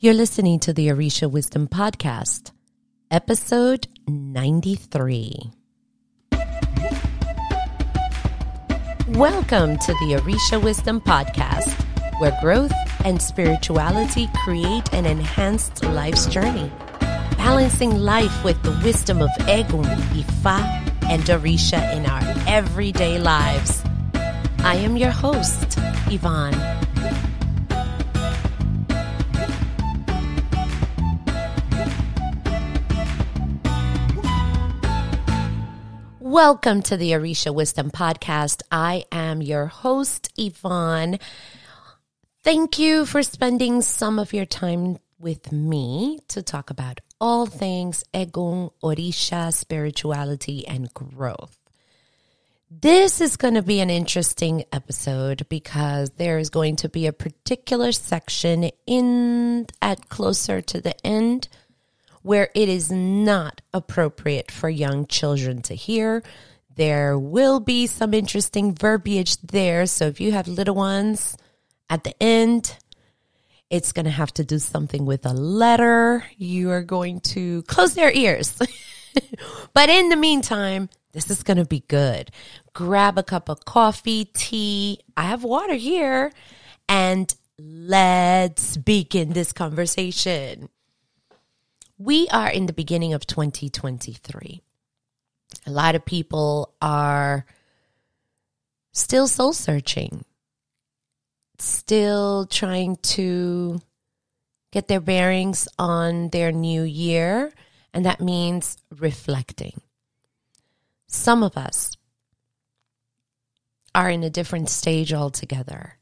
You're listening to the Orisha Wisdom Podcast, episode 93. Welcome to the Orisha Wisdom Podcast, where growth and spirituality create an enhanced life's journey, balancing life with the wisdom of Egun, Ifa, and Orisha in our everyday lives. I am your host, Ivon. Welcome to the Orisha Wisdom Podcast. I am your host, Ivon. Thank you for spending some of your time with me to talk about all things Egun, Orisha, spirituality, and growth. This is going to be an interesting episode because there is going to be a particular section at closer to the end where it is not appropriate for young children to hear. There will be some interesting verbiage there. So if you have little ones at the end, it's going to have to do something with a letter. You are going to close their ears. But in the meantime, this is going to be good. Grab a cup of coffee, tea. I have water here. And let's begin this conversation. We are in the beginning of 2023. A lot of people are still soul searching, still trying to get their bearings on their new year, and that means reflecting. Some of us are in a different stage altogether.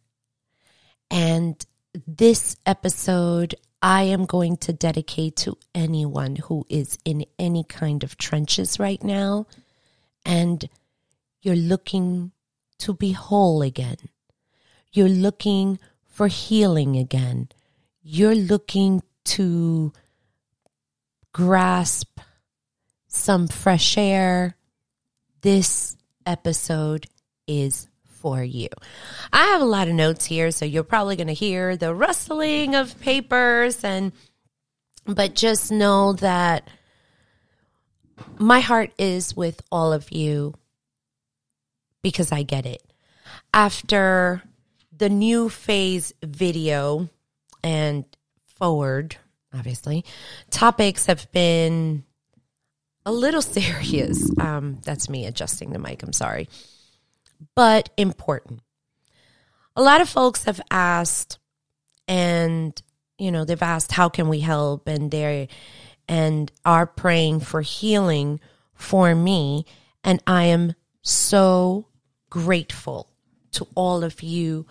And this episode I am going to dedicate to anyone who is in any kind of trenches right now and you're looking to be whole again. You're looking for healing again. You're looking to grasp some fresh air. This episode is for you. I have a lot of notes here, so you're probably going to hear the rustling of papers, but just know that my heart is with all of you because I get it. After the new phase video and forward, obviously, topics have been a little serious. That's me adjusting the mic. I'm sorry. But important. A lot of folks have asked, and they've asked, how can we help? And are praying for healing for me. And I am so grateful to all of you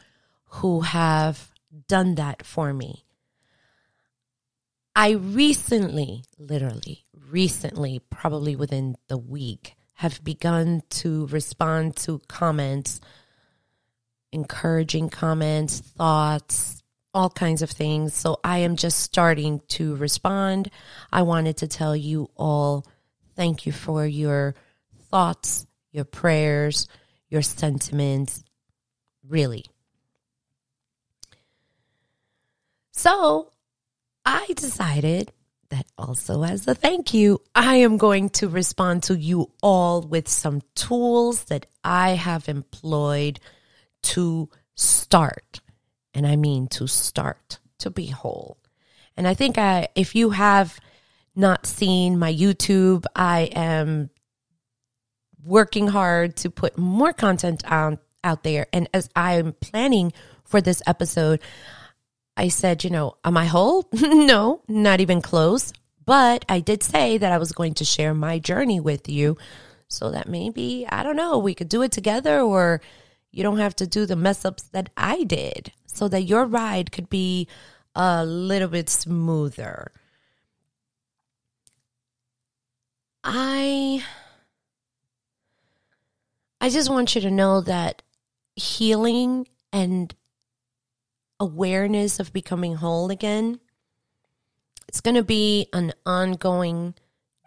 who have done that for me. I recently, probably within the week, have begun to respond to comments, encouraging comments, thoughts, all kinds of things. So I am just starting to respond. I wanted to tell you all thank you for your thoughts, your prayers, your sentiments, really. So I decided that also as a thank you, I am going to respond to you all with some tools that I have employed to start. And I mean to start, to be whole. And I think if you have not seen my YouTube, I am working hard to put more content out there. And as I'm planning for this episode, I said, am I whole? No, not even close. But I did say that I was going to share my journey with you so that maybe, I don't know, we could do it together, or you don't have to do the mess ups that I did so that your ride could be a little bit smoother. I just want you to know that healing and awareness of becoming whole again, it's going to be an ongoing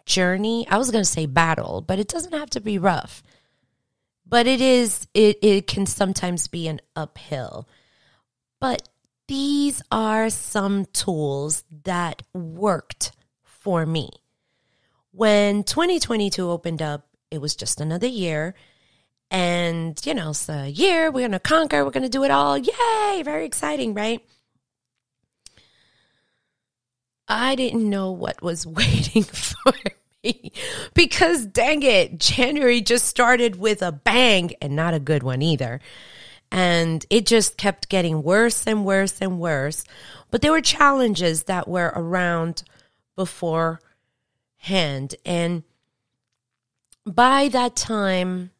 journey. I was going to say battle, but it doesn't have to be rough. But it can sometimes be an uphill. But these are some tools that worked for me. When 2022 opened up, it was just another year. And, it's a year, we're going to conquer, we're going to do it all. Yay, very exciting, right? I didn't know what was waiting for me because, dang it, January just started with a bang and not a good one either. And it just kept getting worse and worse and worse. But there were challenges that were around beforehand. And by that time,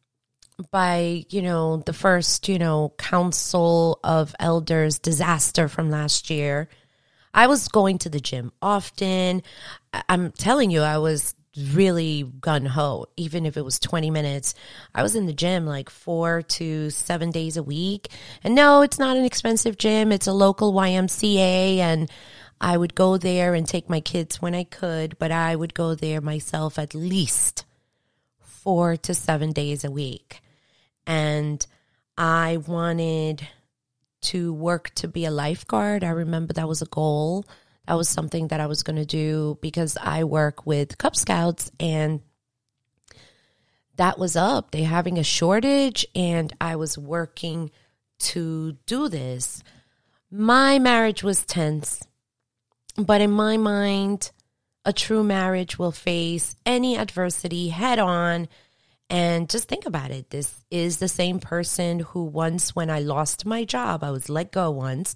by, the first, council of elders disaster from last year, I was going to the gym often. I'm telling you, I was really gung-ho. Even if it was 20 minutes, I was in the gym like 4 to 7 days a week. And no, it's not an expensive gym. It's a local YMCA. And I would go there and take my kids when I could, but I would go there myself at least 4 to 7 days a week. And I wanted to work to be a lifeguard. I remember that was a goal. That was something that I was going to do because I work with Cub Scouts and that was up. They're having a shortage and I was working to do this. My marriage was tense, but in my mind, a true marriage will face any adversity head on. And just think about it. This is the same person who once, when I lost my job, I was let go once.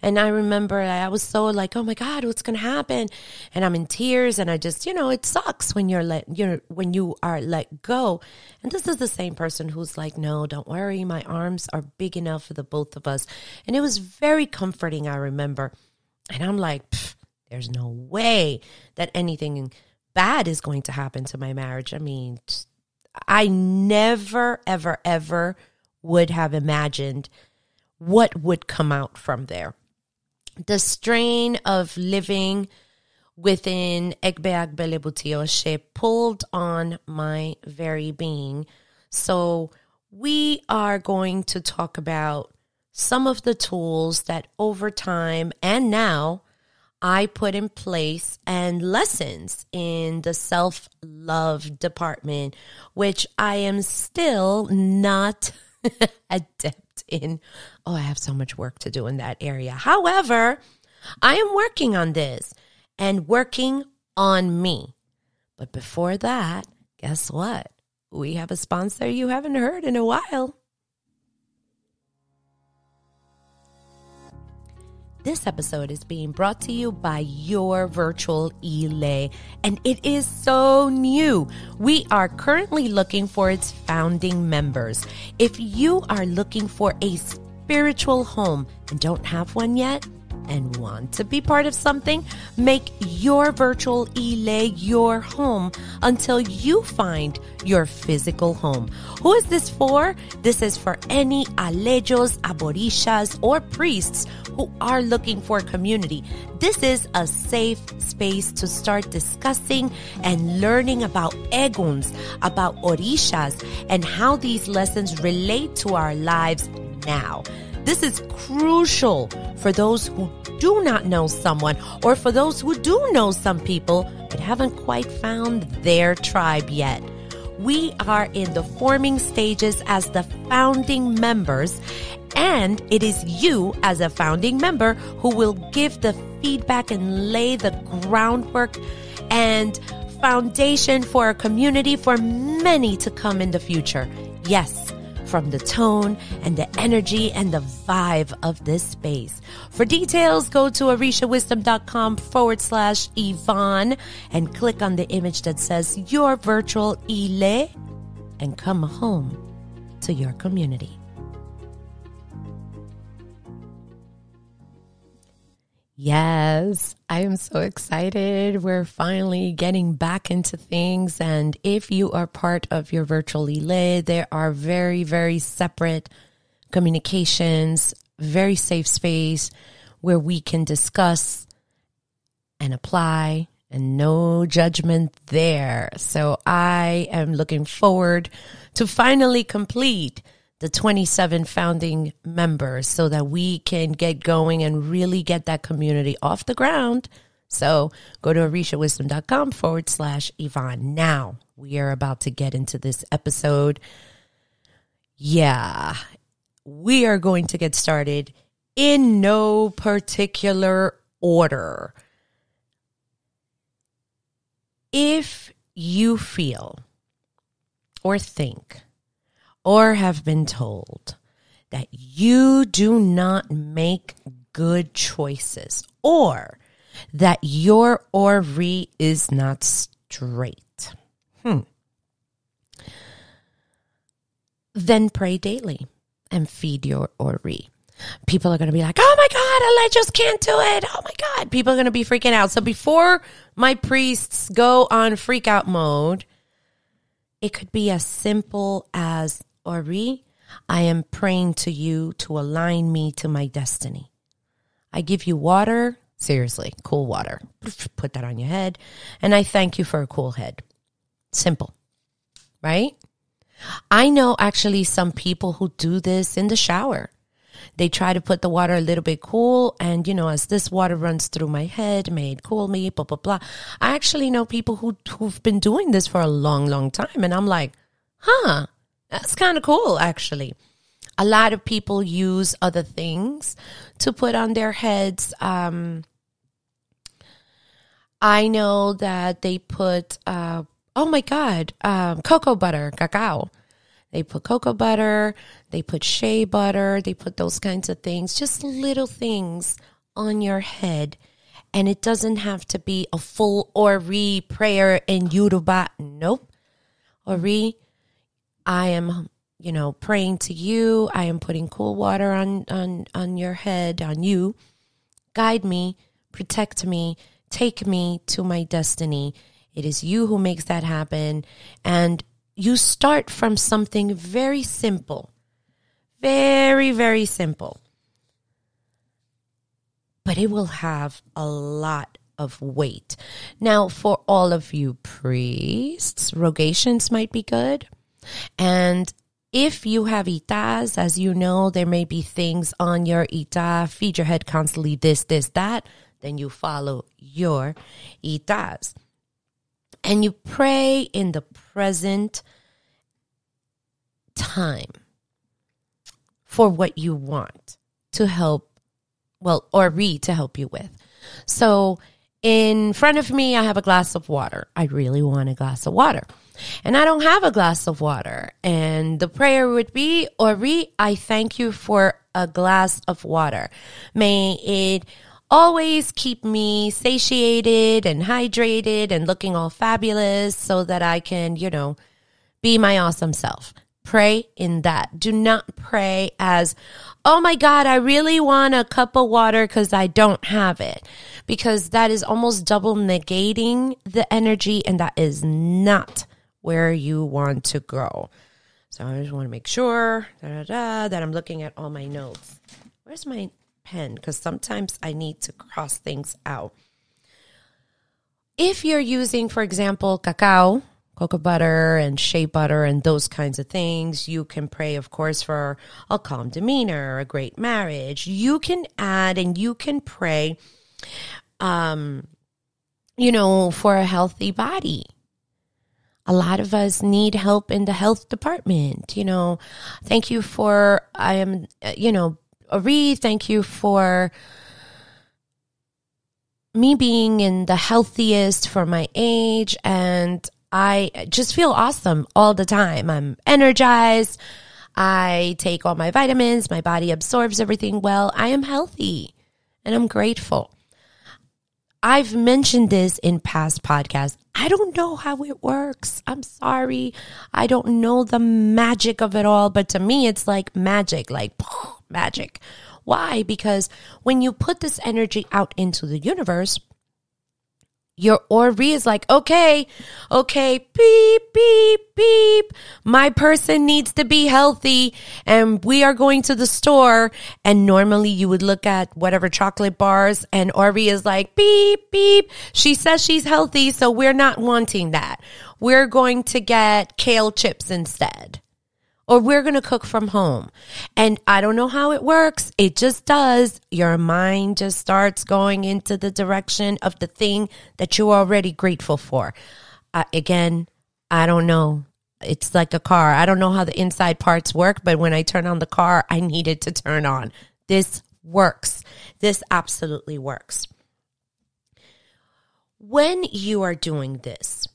And I remember I was so like, oh my God, what's going to happen? And I'm in tears. And I just, it sucks when when you are let go. And this is the same person who's like, no, don't worry. My arms are big enough for the both of us. And it was very comforting, I remember. And I'm like, there's no way that anything bad is going to happen to my marriage. I mean, I never, ever, ever would have imagined what would come out from there. The strain of living within Egbeag Belebutioshe pulled on my very being. So we are going to talk about some of the tools that over time and now I put in place and lessons in the self-love department, which I am still not adept in. Oh, I have so much work to do in that area. However, I am working on this and working on me. But before that, guess what? We have a sponsor you haven't heard in a while. This episode is being brought to you by Your Virtual Ile, and it is so new. We are currently looking for its founding members. If you are looking for a spiritual home and don't have one yet and want to be part of something, make Your Virtual Ile your home until you find your physical home. Who is this for? This is for any alejos, aborishas, or priests who are looking for a community. This is a safe space to start discussing and learning about eguns, about orishas, and how these lessons relate to our lives now. This is crucial for those who do not know someone or for those who do know some people but haven't quite found their tribe yet. We are in the forming stages as the founding members, and it is you as a founding member who will give the feedback and lay the groundwork and foundation for a community for many to come in the future. Yes, from the tone and the energy and the vibe of this space. For details, go to orishawisdom.com/Ivon and click on the image that says Your Virtual Ile and come home to your community. Yes, I am so excited. We're finally getting back into things. And if you are part of Your Virtual Ile, there are very, very separate communications, very safe space where we can discuss and apply and no judgment there. So I am looking forward to finally complete the 27 founding members so that we can get going and really get that community off the ground. So go to orishawisdom.com/Ivon. Now we are about to get into this episode. Yeah, we are going to get started in no particular order. If you feel or think or have been told that you do not make good choices or that your Ori is not straight, then pray daily and feed your Ori. People are going to be like, oh my God, I just can't do it. Oh my God. People are going to be freaking out. So before my priests go on freak out mode, it could be as simple as, Ori, I am praying to you to align me to my destiny. I give you water, seriously, cool water. Put that on your head. And I thank you for a cool head. Simple, right? I know actually some people who do this in the shower. They try to put the water a little bit cool. And, as this water runs through my head, may it cool me, blah, blah, blah. I actually know people who've been doing this for a long, long time. And I'm like, that's kind of cool, actually. A lot of people use other things to put on their heads. I know that they put, cocoa butter, cacao. They put cocoa butter, they put shea butter, they put those kinds of things, just little things on your head. And it doesn't have to be a full Ori prayer in Yoruba. Nope. Ori, I am, praying to you. I am putting cool water on your head, on you. Guide me, protect me, take me to my destiny. It is you who makes that happen. And you start from something very simple, very, very simple. But it will have a lot of weight. Now, for all of you priests, rogations might be good. And if you have itas, as you know, there may be things on your ita, feed your head constantly, this, that. Then you follow your itas. And you pray in the present time for what you want to help, Ori to help you with. So in front of me, I have a glass of water. I really want a glass of water. And I don't have a glass of water. And the prayer would be, Ori, I thank you for a glass of water. May it always keep me satiated and hydrated and looking all fabulous so that I can, be my awesome self. Pray in that. Do not pray as, oh my God, I really want a cup of water because I don't have it. Because that is almost double negating the energy, and that is not where you want to go. So I just want to make sure that I'm looking at all my notes. Where's my pen? Because sometimes I need to cross things out. If you're using, for example, cacao, cocoa butter and shea butter and those kinds of things, you can pray, of course, for a calm demeanor, a great marriage. You can add and you can pray, for a healthy body. A lot of us need help in the health department. Thank you for, Ori, thank you for me being in the healthiest for my age, and I just feel awesome all the time. I'm energized. I take all my vitamins. My body absorbs everything well. I am healthy, and I'm grateful. I've mentioned this in past podcasts. I don't know how it works. I'm sorry. I don't know the magic of it all, but to me, it's like magic, magic. Why? Because when you put this energy out into the universe, your Ori is like, okay, beep, beep, beep. My person needs to be healthy, and we are going to the store. And normally you would look at whatever chocolate bars, and Ori is like, beep, beep. She says she's healthy, so we're not wanting that. We're going to get kale chips instead. or we're going to cook from home. And I don't know how it works. It just does. Your mind just starts going into the direction of the thing that you're already grateful for. Again, I don't know. It's like a car. I don't know how the inside parts work, but when I turn on the car, I need it to turn on. This works. This absolutely works. When you are doing this,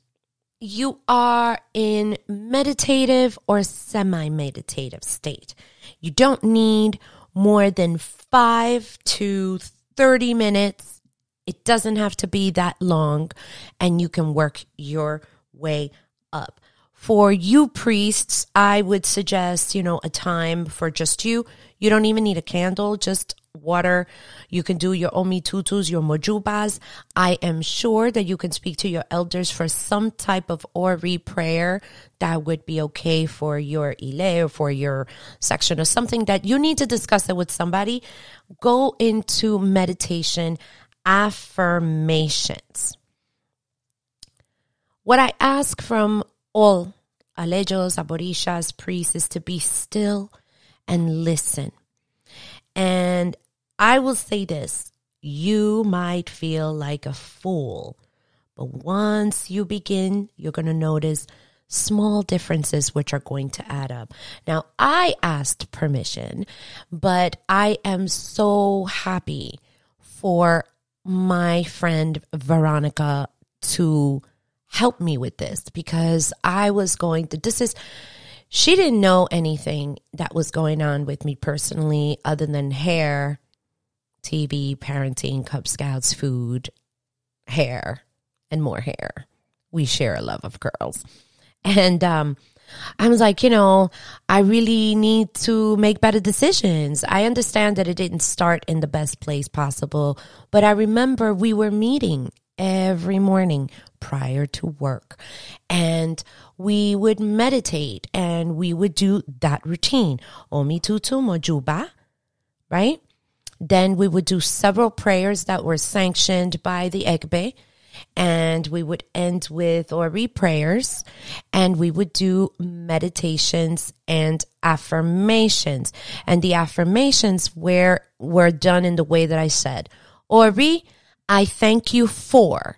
you are in meditative or semi-meditative state. You don't need more than 5 to 30 minutes. It doesn't have to be that long, and you can work your way up. For you priests, I would suggest, a time for just you. You don't even need a candle, just water. You can do your omitutus, your mojubas. I am sure that you can speak to your elders for some type of Ori prayer that would be okay for your ile or for your section or something that you need to discuss it with somebody. Go into meditation affirmations. What I ask from all alejos, aborishas, priests is to be still and listen. And I will say this, you might feel like a fool, but once you begin, you're going to notice small differences which are going to add up. Now, I asked permission, but I am so happy for my friend Veronica to help me with this, because I was going to, she didn't know anything that was going on with me personally other than hair, TV, parenting, Cub Scouts, food, hair, and more hair. We share a love of girls. And I was like, I really need to make better decisions. I understand that it didn't start in the best place possible, but I remember we were meeting every morning prior to work, and we would meditate and we would do that routine, omitutu mojuba, right? Then we would do several prayers that were sanctioned by the Egbe, and we would end with Ori prayers, and we would do meditations and affirmations. And the affirmations were done in the way that I said. Ori, I thank you for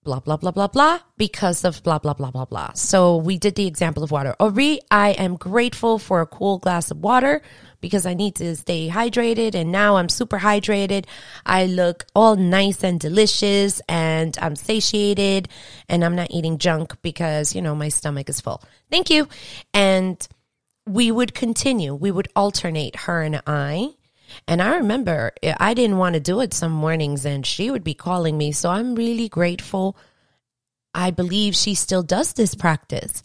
blah, blah, blah, blah, blah, because of blah, blah, blah, blah, blah. So we did the example of water. Ori, I am grateful for a cool glass of water because I need to stay hydrated, and now I'm super hydrated. I look all nice and delicious, and I'm satiated, and I'm not eating junk because, my stomach is full. Thank you. And we would continue. We would alternate, her and I. And I remember I didn't want to do it some mornings, and she would be calling me. So I'm really grateful. I believe she still does this practice.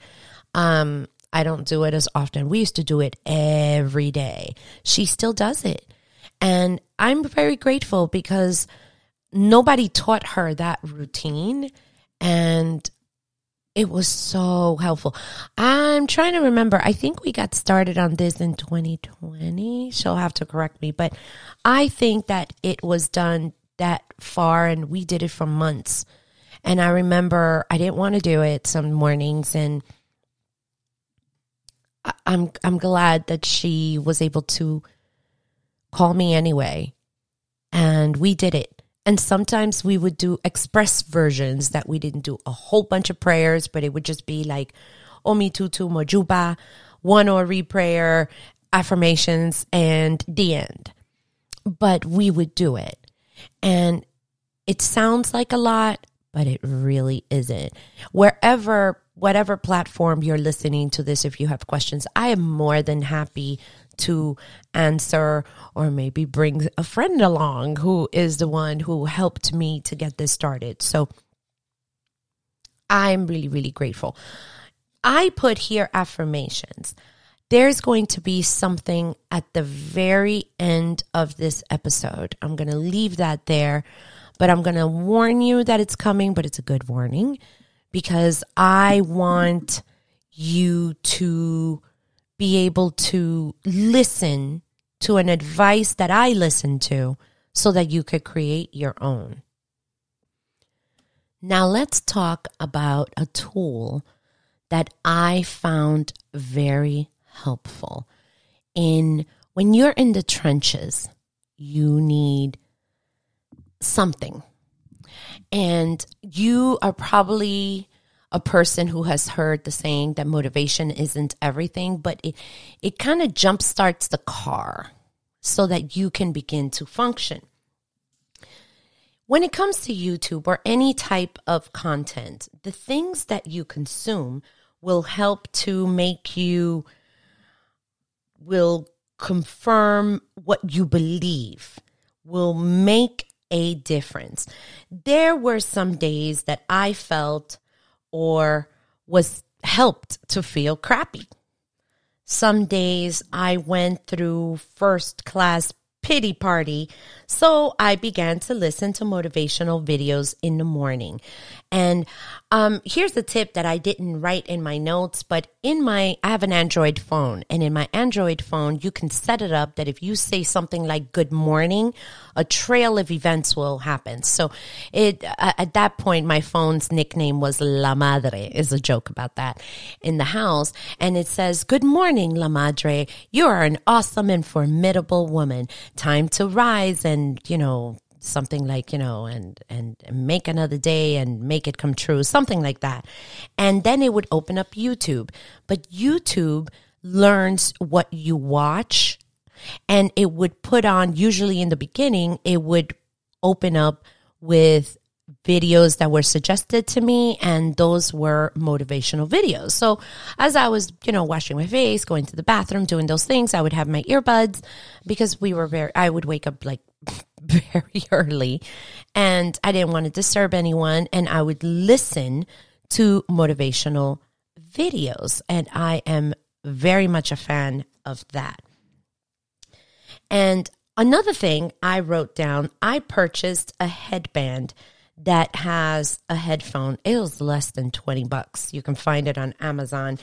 I don't do it as often. We used to do it every day. She still does it. And I'm very grateful because nobody taught her that routine. And it was so helpful. I'm trying to remember. I think we got started on this in 2020. She'll have to correct me. But I think that it was done that far, and we did it for months. And I remember I didn't want to do it some mornings, and I'm glad that she was able to call me anyway. And we did it. And sometimes we would do express versions that we didn't do a whole bunch of prayers, but it would just be like omitutu mojuba, one Ori prayer, affirmations, and the end. But we would do it. And it sounds like a lot, but it really isn't. Whatever platform you're listening to this, if you have questions, I am more than happy to answer, or maybe bring a friend along who is the one who helped me to get this started. So I'm really, really grateful. I put here affirmations. There's going to be something at the very end of this episode. I'm going to leave that there, but I'm going to warn you that it's coming, but it's a good warning, because I want you to be able to listen to an advice that I listened to so that you could create your own. Now let's talk about a tool that I found very helpful. When you're in the trenches, you need something. And you are probably a person who has heard the saying that motivation isn't everything, but it kind of jumpstarts the car so that you can begin to function. When it comes to YouTube or any type of content, the things that you consume will help to make you, will confirm what you believe, will make a difference. There were some days that I felt or was helped to feel crappy. Some days I went through first class pity party, so I began to listen to motivational videos in the morning. And here's a tip that I didn't write in my notes, but I have an Android phone, and in my Android phone, you can set it up that if you say something like good morning, a trail of events will happen. So at that point, my phone's nickname was La Madre, is a joke about that, in the house. And it says, good morning, La Madre. You are an awesome and formidable woman. Time to rise and, something like, and make another day and make it come true, something like that. And then it would open up YouTube. But YouTube learns what you watch, and it would put on, usually in the beginning, it would open up with videos that were suggested to me, and those were motivational videos. So as I was, washing my face, going to the bathroom, doing those things, I would have my earbuds because I would wake up like very early and I didn't want to disturb anyone, and I would listen to motivational videos, and I am very much a fan of that. And another thing I wrote down, I purchased a headband that has a headphone. It was less than $20. You can find it on Amazon.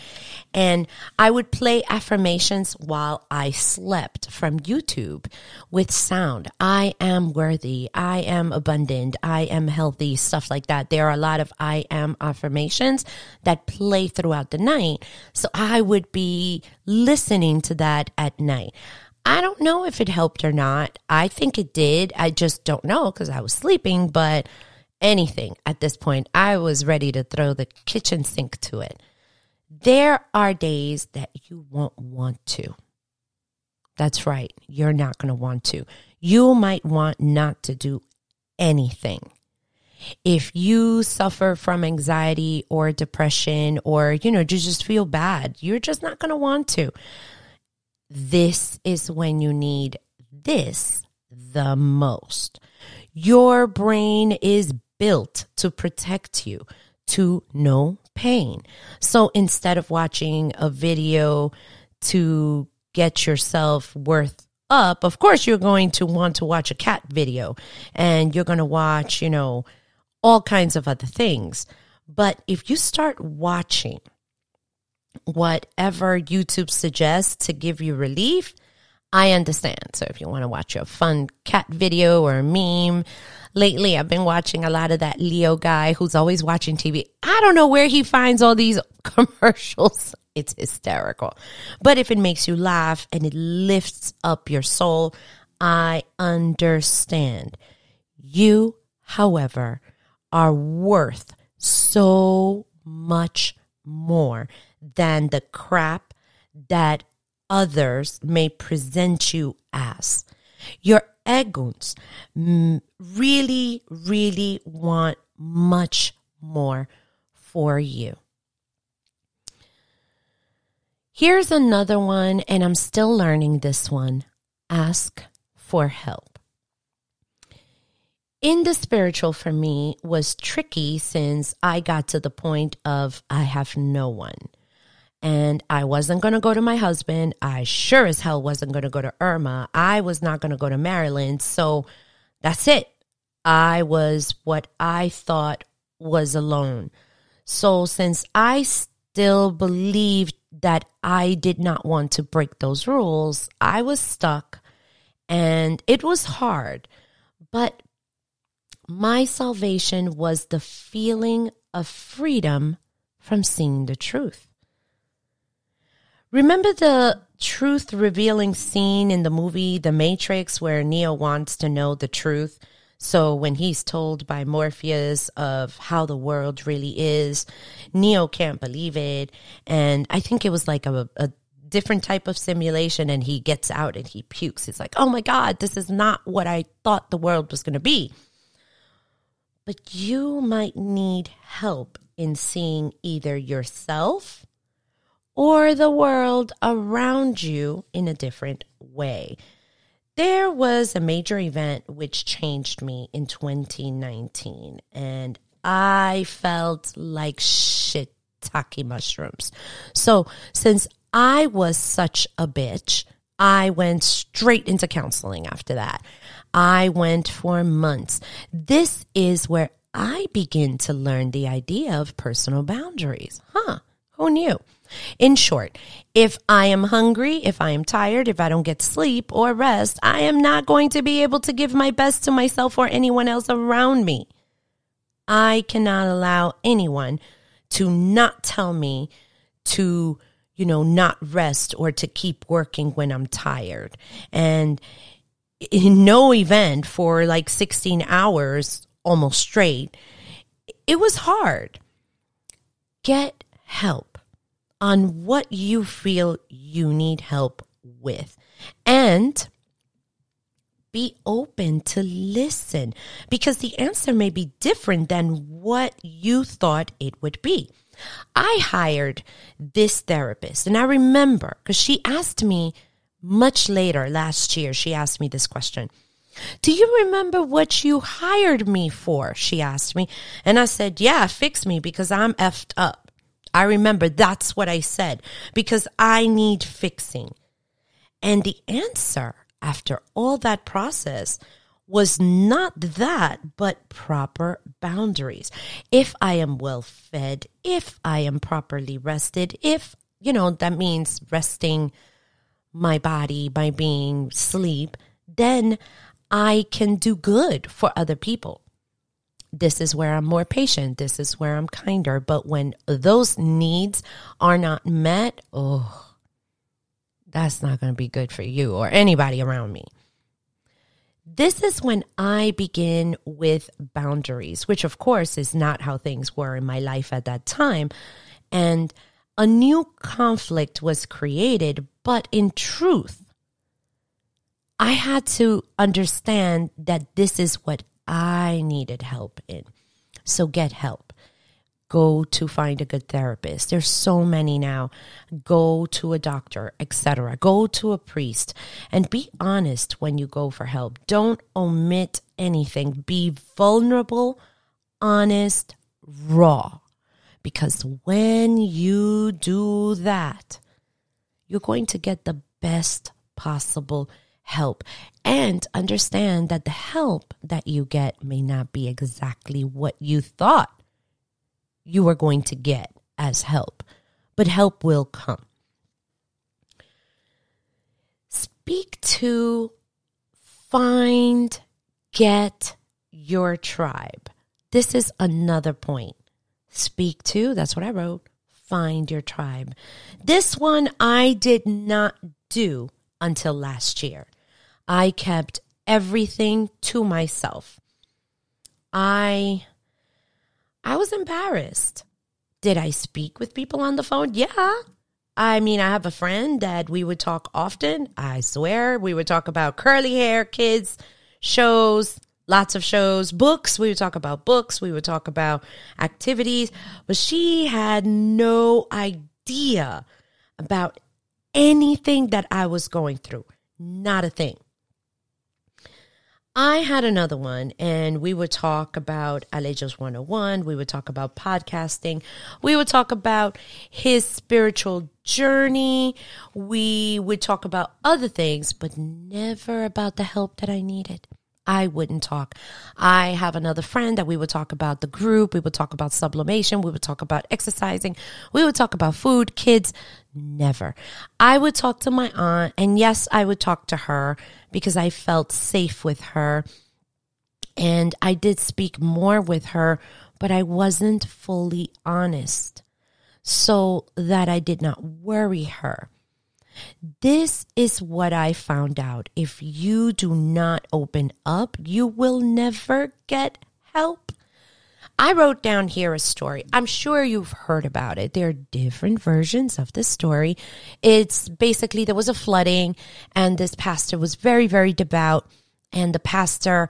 And I would play affirmations while I slept from YouTube with sound. I am worthy. I am abundant. I am healthy, stuff like that. There are a lot of I am affirmations that play throughout the night. So I would be listening to that at night. I don't know if it helped or not. I think it did. I just don't know because I was sleeping, but anything at this point, I was ready to throw the kitchen sink to it. There are days that you won't want to. That's right. You're not going to want to. You might want not to do anything. If you suffer from anxiety or depression, or, you just feel bad, you're just not going to want to. This is when you need this the most. Your brain is built to protect you, to no pain. So instead of watching a video to get yourself worth up, of course you're going to want to watch a cat video, and you're going to watch, all kinds of other things. But if you start watching whatever YouTube suggests to give you relief, I understand. So if you want to watch a fun cat video or a meme, lately I've been watching a lot of that Leo guy who's always watching TV. I don't know where he finds all these commercials. It's hysterical. But if it makes you laugh and it lifts up your soul, I understand. You, however, are worth so much more than the crap that others may present you as. Your egos really, really want much more for you. Here's another one, and I'm still learning this one. Ask for help. In the spiritual, for me, was tricky since I got to the point of I have no one. And I wasn't going to go to my husband. I sure as hell wasn't going to go to Irma. I was not going to go to Maryland. So that's it. I was what I thought was alone. So since I still believed that I did not want to break those rules, I was stuck, and it was hard. But my salvation was the feeling of freedom from seeing the truth. Remember the truth revealing scene in the movie The Matrix where Neo wants to know the truth? So when he's told by Morpheus of how the world really is, Neo can't believe it. And I think it was like a different type of simulation, and he gets out and he pukes. He's like, oh my God, this is not what I thought the world was going to be. But you might need help in seeing either yourself or the world around you in a different way. There was a major event which changed me in 2019, and I felt like shiitake mushrooms. So since I was such a bitch, I went straight into counseling after that. I went for months. This is where I begin to learn the idea of personal boundaries. Who knew? In short, if I am hungry, if I am tired, if I don't get sleep or rest, I am not going to be able to give my best to myself or anyone else around me. I cannot allow anyone to not tell me to, not rest or to keep working when I'm tired. And in no event for like 16 hours almost straight, it was hard. Get help on what you feel you need help with. And be open to listen, because the answer may be different than what you thought it would be. I hired this therapist, and I remember because she asked me much later last year, she asked me this question. Do you remember what you hired me for? She asked me. And I said, yeah, fix me because I'm effed up. I remember that's what I said, because I need fixing. And the answer after all that process was not that, but proper boundaries. If I am well fed, if I am properly rested, if, that means resting my body, my being, sleep, then I can do good for other people. This is where I'm more patient. This is where I'm kinder. But when those needs are not met, that's not going to be good for you or anybody around me. This is when I begin with boundaries, which of course is not how things were in my life at that time. And a new conflict was created, but in truth, I had to understand that this is what I needed help in. So get help. Go to find a good therapist. There's so many now. Go to a doctor, etc. Go to a priest, and be honest when you go for help. Don't omit anything. Be vulnerable, honest, raw. Because when you do that, you're going to get the best possible help, and understand that the help that you get may not be exactly what you thought you were going to get as help, but help will come. Speak to, find, get your tribe. This is another point. Speak to, that's what I wrote, find your tribe. This one I did not do until last year. I kept everything to myself. I was embarrassed. Did I speak with people on the phone? Yeah. I have a friend that we would talk often. I swear we would talk about curly hair, kids, shows, lots of shows, books. We would talk about books. We would talk about activities. But she had no idea about anything that I was going through. Not a thing. I had another one, and we would talk about Alejos 101. We would talk about podcasting. We would talk about his spiritual journey. We would talk about other things, but never about the help that I needed. I wouldn't talk. I have another friend that we would talk about the group. We would talk about sublimation. We would talk about exercising. We would talk about food, kids. Never. I would talk to my aunt, and yes, I would talk to her because I felt safe with her. And I did speak more with her, but I wasn't fully honest so that I did not worry her. This is what I found out. If you do not open up, you will never get help. I wrote down here a story. I'm sure you've heard about it. There are different versions of the story. It's basically there was a flooding and this pastor was very, very devout. And the pastor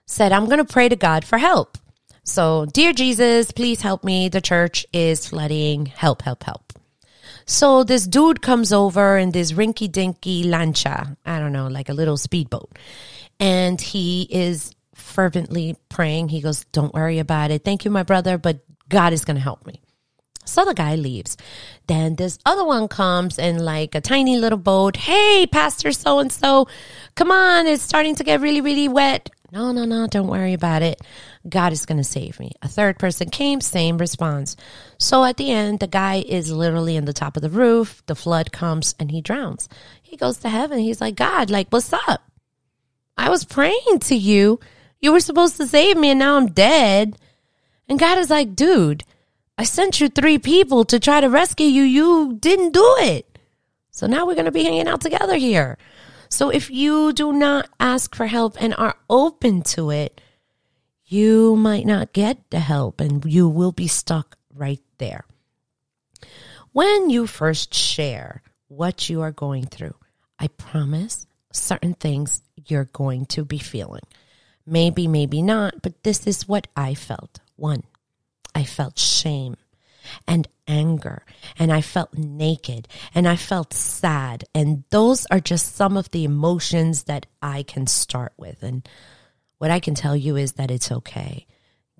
said, I'm going to pray to God for help. So, dear Jesus, please help me. The church is flooding. Help, help, help. So this dude comes over in this rinky-dinky lancha. I don't know, like a little speedboat. And he is fervently praying. He goes, don't worry about it. Thank you, my brother, but God is going to help me. So the guy leaves. Then this other one comes in like a tiny little boat. Hey, Pastor so-and-so, come on, it's starting to get really, really wet. No, don't worry about it. God is going to save me. A third person came, same response. So at the end, the guy is literally in the top of the roof. The flood comes and he drowns. He goes to heaven. He's like, God, like, what's up? I was praying to you. You were supposed to save me and now I'm dead. And God is like, dude, I sent you 3 people to try to rescue you. You didn't do it. So now we're going to be hanging out together here. So if you do not ask for help and are open to it, you might not get the help and you will be stuck right there. When you first share what you are going through, I promise certain things you're going to be feeling. Maybe, maybe not, but this is what I felt. 1, I felt shame and anger, and I felt naked, and I felt sad. And those are just some of the emotions that I can start with. And what I can tell you is that it's okay.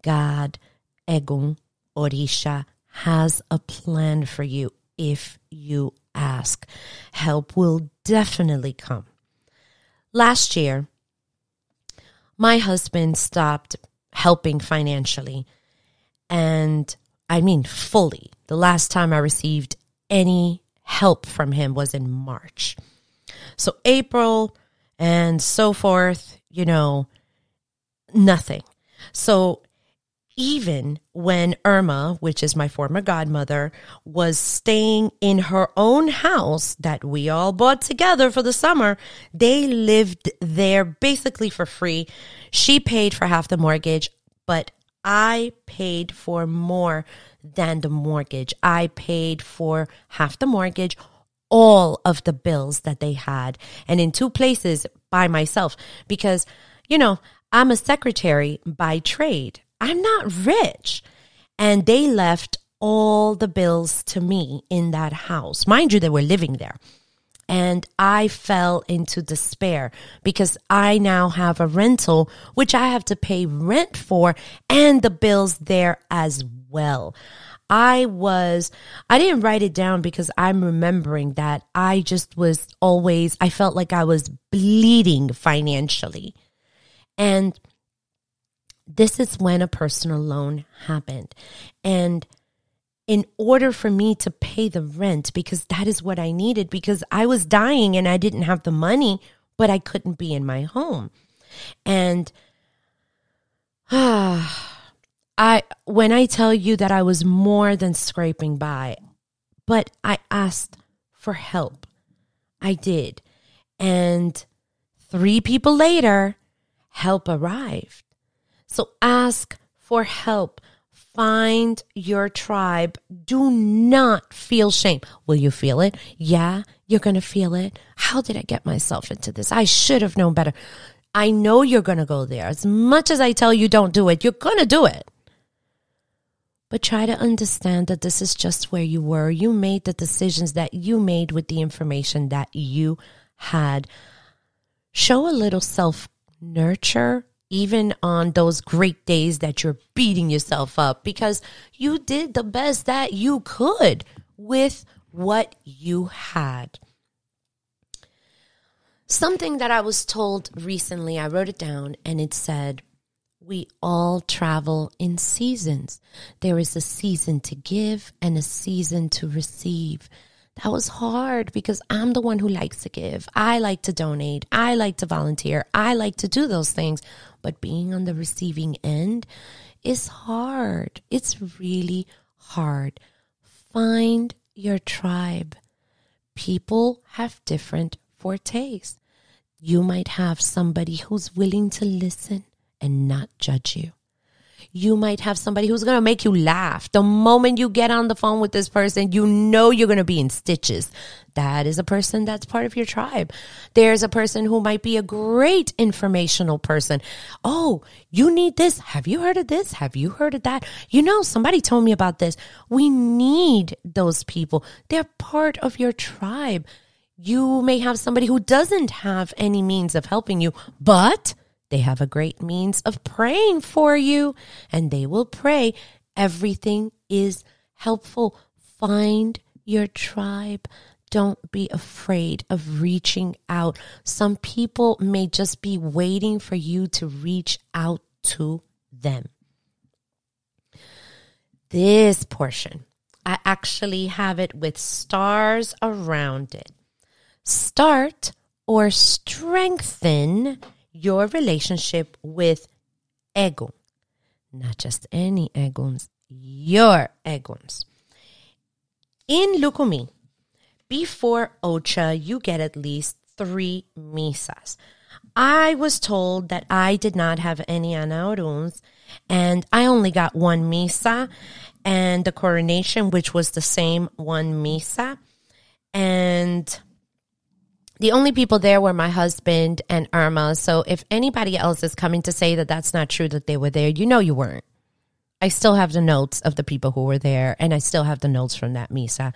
God, Egun, Orisha, has a plan for you if you ask. Help will definitely come. Last year, my husband stopped helping financially, and I mean fully. The last time I received any help from him was in March. So April and so forth, nothing. So even when Irma, which is my former godmother, was staying in her own house that we all bought together for the summer, they lived there basically for free. She paid for half the mortgage, but I paid for more than the mortgage. I paid for half the mortgage, all of the bills that they had, and in 2 places by myself because, I'm a secretary by trade. I'm not rich. And they left all the bills to me in that house. Mind you, they were living there. And I fell into despair because I now have a rental, which I have to pay rent for, and the bills there as well. I didn't write it down because I'm remembering that I felt like I was bleeding financially. And this is when a personal loan happened. And in order for me to pay the rent, because that is what I needed, because I was dying and I didn't have the money, but I couldn't be in my home. And when I tell you that I was more than scraping by, but I asked for help. I did. And 3 people later, help arrived. So ask for help. Find your tribe. Do not feel shame. Will you feel it? Yeah, you're going to feel it. How did I get myself into this? I should have known better. I know you're going to go there. As much as I tell you don't do it, you're going to do it. But try to understand that this is just where you were. You made the decisions that you made with the information that you had. Show a little self-nurture, even on those great days that you're beating yourself up, because you did the best that you could with what you had. Something that I was told recently, I wrote it down, and it said, we all travel in seasons. There is a season to give and a season to receive. That was hard because I'm the one who likes to give. I like to donate. I like to volunteer. I like to do those things. But being on the receiving end is hard. It's really hard. Find your tribe. People have different fortes. You might have somebody who's willing to listen and not judge you. You might have somebody who's going to make you laugh. The moment you get on the phone with this person, you know you're going to be in stitches. That is a person that's part of your tribe. There's a person who might be a great informational person. Oh, you need this. Have you heard of this? Have you heard of that? You know, somebody told me about this. We need those people. They're part of your tribe. You may have somebody who doesn't have any means of helping you, but they have a great means of praying for you, and they will pray. Everything is helpful. Find your tribe. Don't be afraid of reaching out. Some people may just be waiting for you to reach out to them. This portion, I actually have it with stars around it. Start or strengthen your relationship with Egun. Not just any Eguns, your Eguns. In Lukumi, before Ocha, you get at least 3 misas. I was told that I did not have any Anauruns, and I only got 1 misa, and the coronation, which was the same 1 misa. And the only people there were my husband and Irma. So if anybody else is coming to say that that's not true, that they were there, you know you weren't. I still have the notes of the people who were there, and I still have the notes from that misa.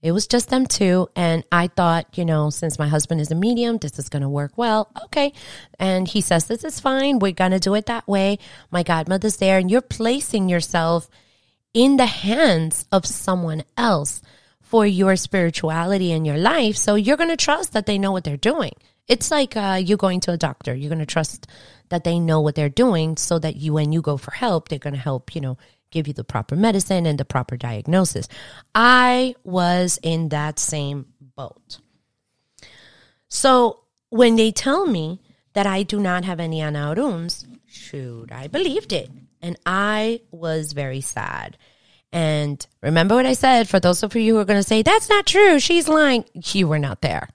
It was just them 2, and I thought, you know, since my husband is a medium, this is going to work well. Okay. And he says, this is fine. We're going to do it that way. My godmother's there, and you're placing yourself in the hands of someone else for your spirituality in your life. So you're going to trust that they know what they're doing. It's like you going to a doctor. You're going to trust that they know what they're doing so that you, when you go for help, they're going to help, you know, give you the proper medicine and the proper diagnosis. I was in that same boat. So when they tell me that I do not have any Anauruns, shoot, I believed it. And I was very sad. And remember what I said, for those of you who are going to say, that's not true, she's lying. You were not there.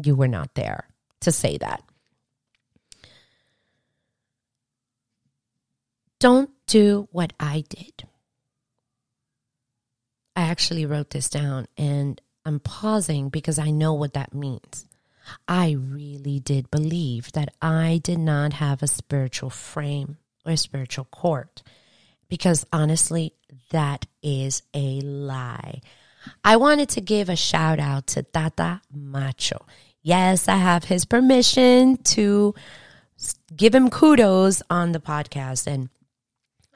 You were not there to say that. Don't do what I did. I actually wrote this down, and I'm pausing because I know what that means. I really did believe that I did not have a spiritual frame or a spiritual court, because honestly, that is a lie. I wanted to give a shout out to Tata Macho. Yes, I have his permission to give him kudos on the podcast, and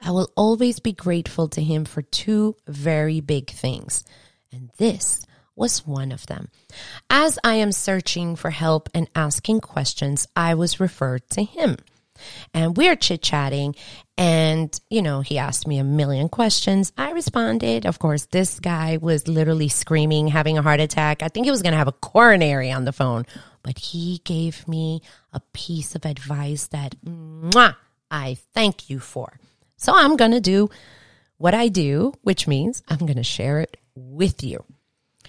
I will always be grateful to him for 2 very big things. And this was one of them. As I am searching for help and asking questions, I was referred to him. And we're chit-chatting, and, you know, he asked me a million questions. I responded. Of course, this guy was literally screaming, having a heart attack. I think he was going to have a coronary on the phone. But he gave me a piece of advice that I thank you for. So I'm going to do what I do, which means I'm going to share it with you.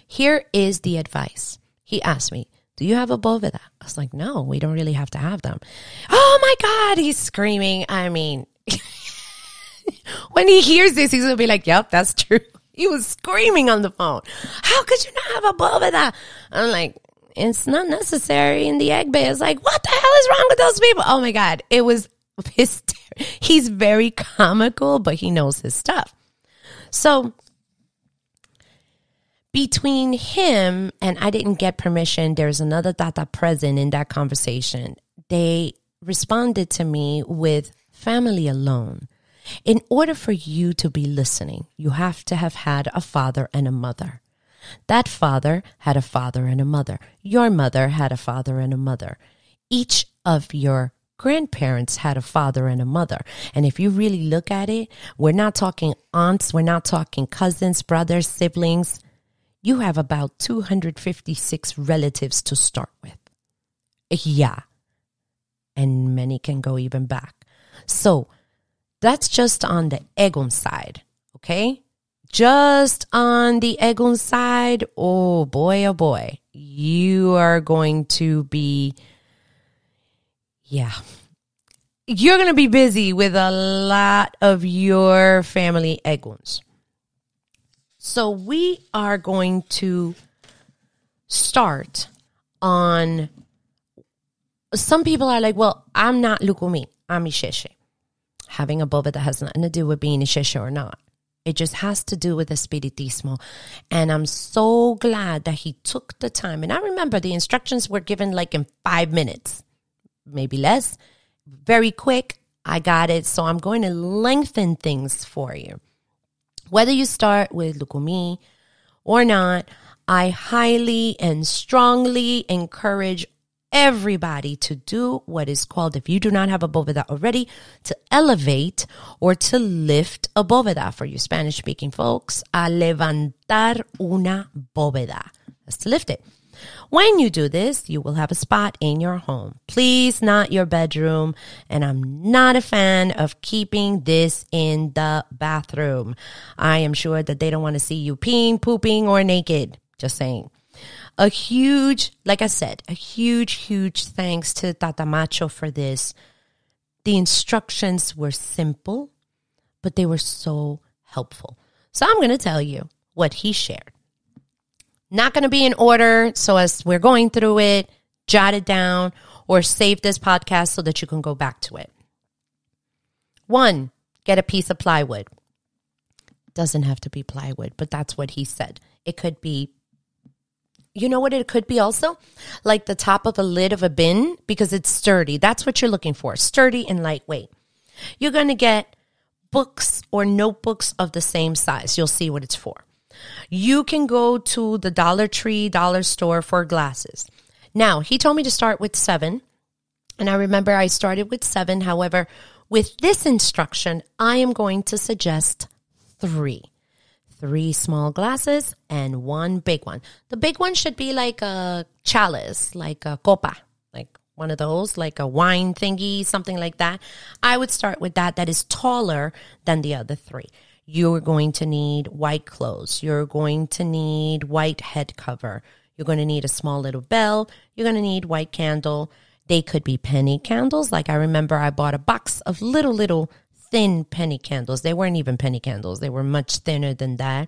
Here is the advice. He asked me, do you have a boveda? I was like, no, we don't really have to have them. Oh my God, he's screaming. I mean, when he hears this, he's going to be like, yep, that's true. He was screaming on the phone. How could you not have a boveda? I'm like, it's not necessary in the egg bay. It's like, what the hell is wrong with those people? Oh my God, it was hysterical. He's very comical, but he knows his stuff. So between him and I didn't get permission, there's another Tata present in that conversation. They responded to me with family alone. In order for you to be listening, you have to have had a father and a mother. That father had a father and a mother. Your mother had a father and a mother. Each of your grandparents had a father and a mother. And if you really look at it, we're not talking aunts, we're not talking cousins, brothers, siblings. You have about 256 relatives to start with. Yeah. And many can go even back. So that's just on the Egun side, okay? just on the egun side, oh boy, you are going to be, you're going to be busy with a lot of your family eguns. So we are going to start on, some people are like, well, I'm not lukumi, I'm isheshe. Having a boba that has nothing to do with being isheshe or not. It just has to do with espiritismo. And I'm so glad that he took the time. And I remember the instructions were given like in 5 minutes, maybe less. Very quick. I got it. So I'm going to lengthen things for you. Whether you start with lukumi or not, I highly and strongly encourage everybody to do what is called, if you do not have a bóveda already, to elevate or to lift a bóveda. For you Spanish-speaking folks, a levantar una bóveda. That's to lift it. When you do this, you will have a spot in your home. Please, not your bedroom. And I'm not a fan of keeping this in the bathroom. I am sure that they don't want to see you peeing, pooping, or naked. Just saying. A huge, like I said, a huge thanks to Tata Macho for this. The instructions were simple, but they were so helpful. So I'm going to tell you what he shared. Not going to be in order, so as we're going through it, jot it down or save this podcast so that you can go back to it. 1, get a piece of plywood. Doesn't have to be plywood, but that's what he said. It could be, you know what it could be also? Like the top of a lid of a bin, because it's sturdy. That's what you're looking for, sturdy and lightweight. You're going to get books or notebooks of the same size. You'll see what it's for. You can go to the Dollar Tree, dollar store for glasses. Now, he told me to start with 7, and I remember I started with 7. However, with this instruction, I am going to suggest 3. 3 small glasses and 1 big one. The big one should be like a chalice, like a copa, like one of those, like a wine thingy, something like that. I would start with that. That is taller than the other 3. You're going to need white clothes. You're going to need white head cover. You're going to need a small little bell. You're going to need white candle. They could be penny candles. Like I remember I bought a box of little thin penny candles. They weren't even penny candles. They were much thinner than that.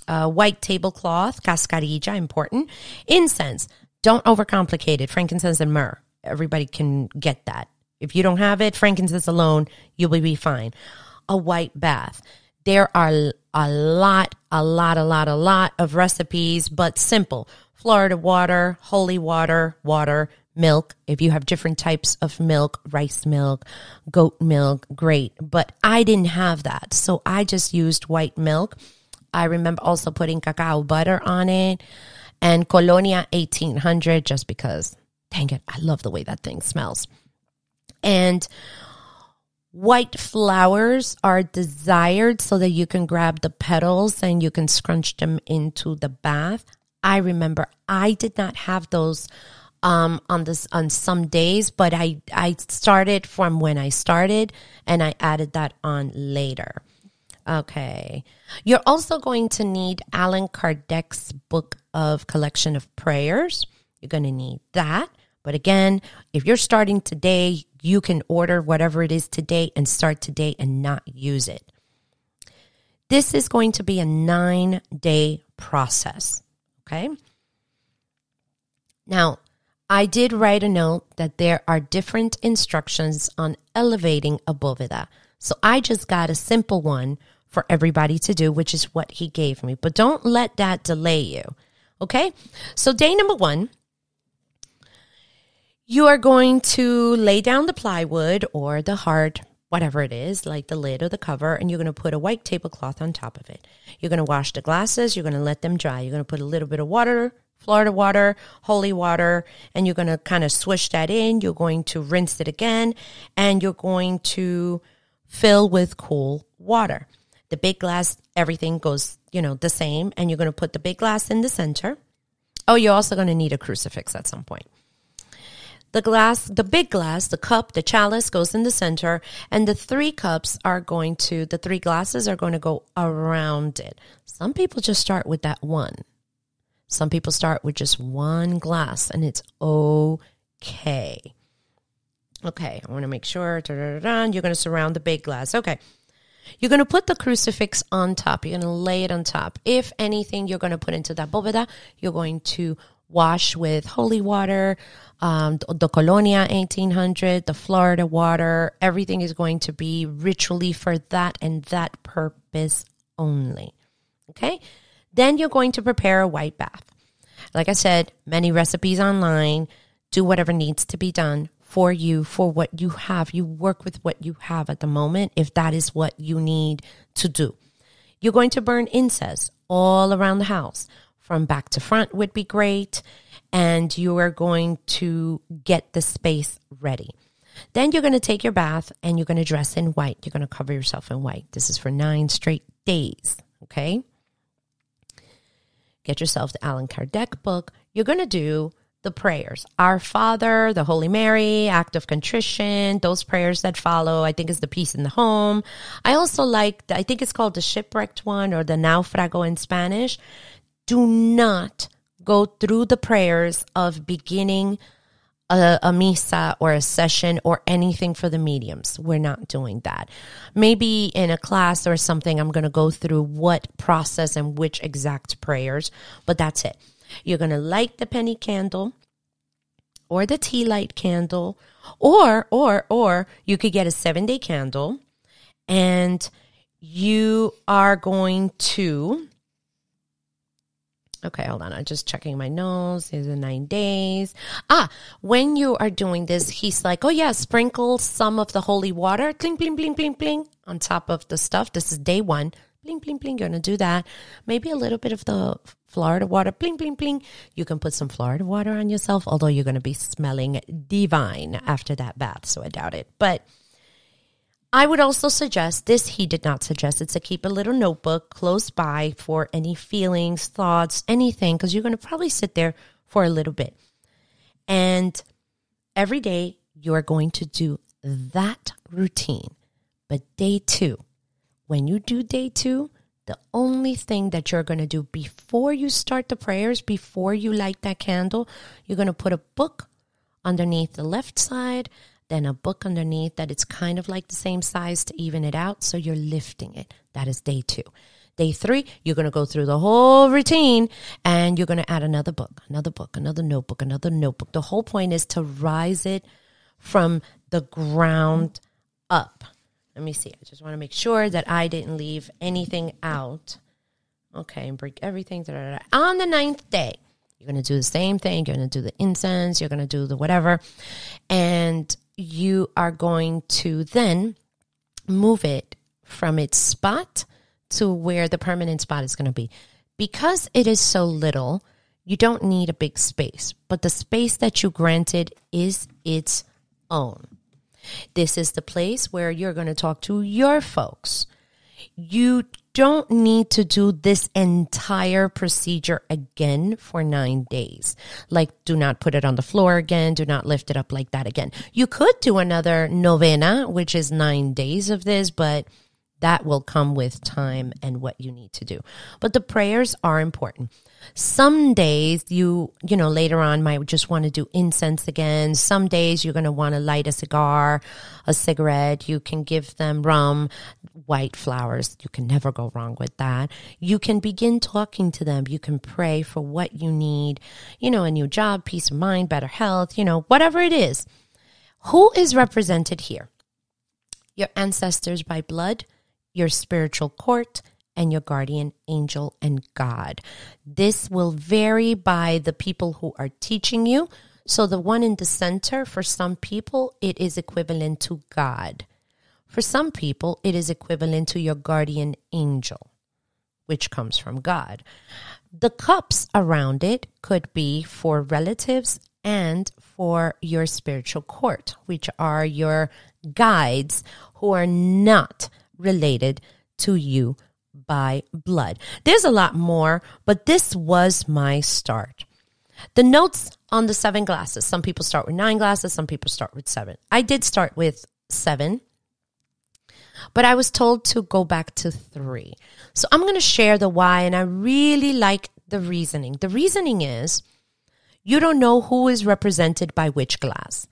White tablecloth, cascarilla, important. Incense, don't overcomplicate it. Frankincense and myrrh. Everybody can get that. If you don't have it, frankincense alone, you will be fine. A white bath. There are a lot of recipes, but simple. Florida water, holy water, milk. If you have different types of milk, rice milk, goat milk, great. But I didn't have that, so I just used white milk. I remember also putting cacao butter on it and Colonia 1800 just because, dang it, I love the way that thing smells. And white flowers are desired so that you can grab the petals and you can scrunch them into the bath. I remember I did not have those on some days, but I started from when I started and I added that on later. Okay. You're also going to need Allan Kardec's book of collection of prayers. You're going to need that. But again, if you're starting today, you can order whatever it is today and start today and not use it. This is going to be a 9-day process. Okay. Now, I did write a note that there are different instructions on elevating a bóveda. So I just got a simple one for everybody to do, which is what he gave me. But don't let that delay you. Okay? So day number 1, you are going to lay down the plywood or the hard, whatever it is, like the lid or the cover, and you're going to put a white tablecloth on top of it. You're going to wash the glasses. You're going to let them dry. You're going to put a little bit of water, Florida water, holy water, and you're going to kind of swish that in. You're going to rinse it again, and you're going to fill with cool water. The big glass, everything goes, the same, and you're going to put the big glass in the center. Oh, you're also going to need a crucifix at some point. The big glass, the cup, the chalice goes in the center, and the three glasses are going to go around it. Some people just start with that one. Some people start with just one glass, and it's okay. Okay, I want to make sure. You're going to surround the big glass. Okay. You're going to put the crucifix on top. You're going to lay it on top. If anything you're going to put into that bóveda, you're going to wash with holy water, the Colonia 1800, the Florida water. Everything is going to be ritually for that and that purpose only. Okay? Then you're going to prepare a white bath. Like I said, many recipes online. Do whatever needs to be done for you, for what you have. You work with what you have at the moment, if that is what you need to do. You're going to burn incense all around the house. From back to front would be great. And you are going to get the space ready. Then you're going to take your bath and you're going to dress in white. You're going to cover yourself in white. This is for 9 straight days. Okay? Get yourself the Allan Kardec book. You're going to do the prayers. Our Father, the Holy Mary, Act of Contrition, those prayers that follow. I think it's the Peace in the Home. I also like, I think it's called the Shipwrecked one or the Náufrago in Spanish. Do not go through the prayers of beginning a misa or a session or anything for the mediums. We're not doing that. Maybe in a class or something, I'm going to go through what process and which exact prayers, but that's it. You're going to light the penny candle or the tea light candle, or you could get a 7-day candle, and you are going to, okay, hold on. I'm just checking my notes. These are 9 days. When you are doing this, he's like, oh yeah, sprinkle some of the holy water, bling, bling, bling, bling, bling, on top of the stuff. This is day 1. Bling, bling, bling. You're going to do that. Maybe a little bit of the Florida water. Bling, bling, bling. You can put some Florida water on yourself, although you're going to be smelling divine after that bath, so I doubt it. But I would also suggest, this he did not suggest, it's to keep a little notebook close by for any feelings, thoughts, anything, because you're going to probably sit there for a little bit. And every day you're going to do that routine. But day 2, when you do day 2, the only thing that you're going to do before you start the prayers, before you light that candle, you're going to put a book underneath the left side, then a book underneath that it's kind of like the same size to even it out. So you're lifting it. That is day 2. Day 3, you're going to go through the whole routine and you're going to add another book, another notebook, another notebook. The whole point is to rise it from the ground up. Let me see. I just want to make sure that I didn't leave anything out. Okay, and break everything. On the 9th day, you're going to do the same thing. You're going to do the incense. You're going to do the whatever. And you are going to then move it from its spot to where the permanent spot is going to be. Because it is so little, you don't need a big space. But the space that you granted is its own. This is the place where you're going to talk to your folks. You don't need to do this entire procedure again for 9 days. Like, do not put it on the floor again. Do not lift it up like that again. You could do another novena, which is 9 days of this, but that will come with time and what you need to do. But the prayers are important. Some days you later on might just want to do incense again. Some days you're going to want to light a cigar, a cigarette. You can give them rum, white flowers. You can never go wrong with that. You can begin talking to them. You can pray for what you need, a new job, peace of mind, better health, whatever it is. Who is represented here? Your ancestors by blood, your spiritual court, and your guardian angel and God. This will vary by the people who are teaching you. So the one in the center, for some people, it is equivalent to God. For some people, it is equivalent to your guardian angel, which comes from God. The cups around it could be for relatives and for your spiritual court, which are your guides who are not related to you by blood. There's a lot more, but this was my start. The notes on the 7 glasses. Some people start with 9 glasses. Some people start with 7. I did start with 7, but I was told to go back to 3. So I'm going to share the why, and I really like the reasoning. The reasoning is you don't know who is represented by which glass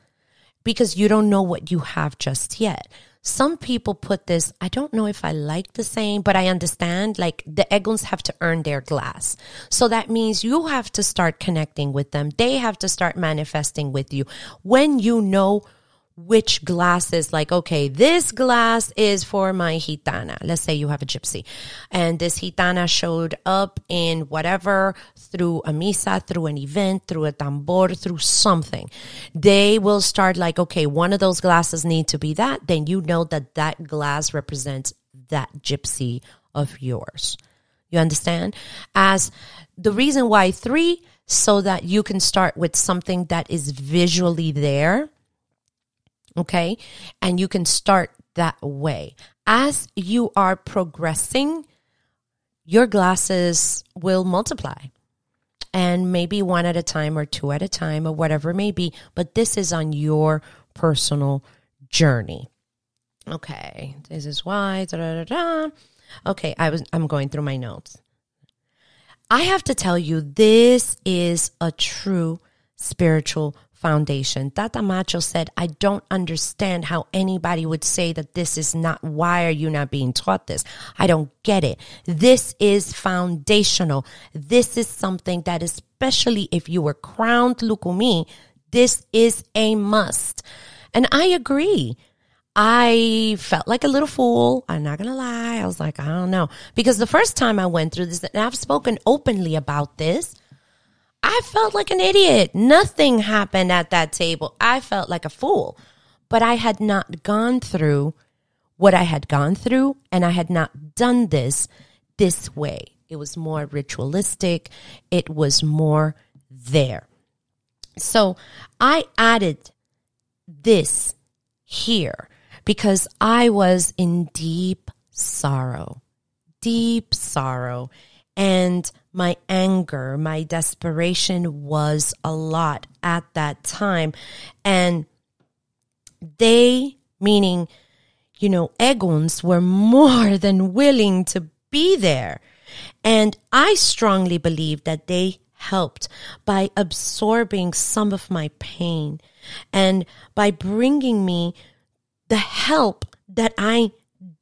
because you don't know what you have just yet. Some people put this, I don't know if I like the saying, but I understand, like the Eguns have to earn their glass. So that means you have to start connecting with them. They have to start manifesting with you. When you know which glass is like, okay, this glass is for my gitana. Let's say you have a gypsy and this gitana showed up in whatever, through a misa, through an event, through a tambor, through something. They will start like, okay, one of those glasses need to be that. Then you know that that glass represents that gypsy of yours. You understand? As the reason why 3, so that you can start with something that is visually there. Okay, and you can start that way. As you are progressing, your glasses will multiply. And maybe 1 at a time or 2 at a time or whatever it may be. But this is on your personal journey. Okay, this is why. Okay, I'm going through my notes. I have to tell you, this is a true spiritual foundation. Tata Macho said, I don't understand how anybody would say that this is not, why are you not being taught this? I don't get it. This is foundational. This is something that, especially if you were crowned Lukumi, this is a must. And I agree. I felt like a little fool. I'm not going to lie. I was like, I don't know. Because the first time I went through this, and I've spoken openly about this, I felt like an idiot. Nothing happened at that table. I felt like a fool. But I had not gone through what I had gone through, and I had not done this way. It was more ritualistic. It was more there. So I added this here because I was in deep sorrow. And my anger, my desperation was a lot at that time. And they, meaning, Eguns, were more than willing to be there. And I strongly believe that they helped by absorbing some of my pain and by bringing me the help that I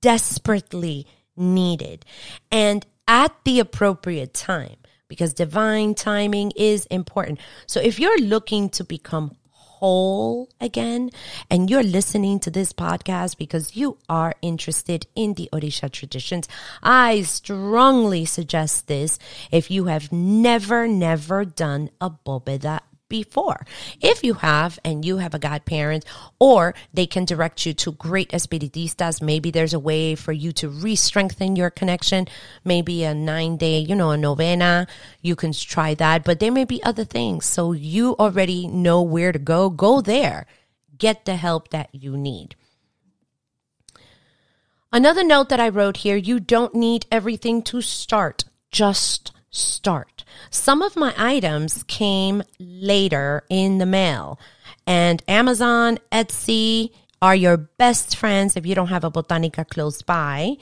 desperately needed. And at the appropriate time, because divine timing is important. So if you're looking to become whole again, and you're listening to this podcast because you are interested in the Orisha traditions, I strongly suggest this if you have never done a bóveda before. If you have, and you have a godparent, or they can direct you to great espiritistas, maybe there's a way for you to re-strengthen your connection, maybe a 9-day, a novena, you can try that, but there may be other things. So you already know where to go there. Get the help that you need. Another note that I wrote here, you don't need everything to start, just start. Some of my items came later in the mail, and Amazon, Etsy are your best friends if you don't have a botanica close by.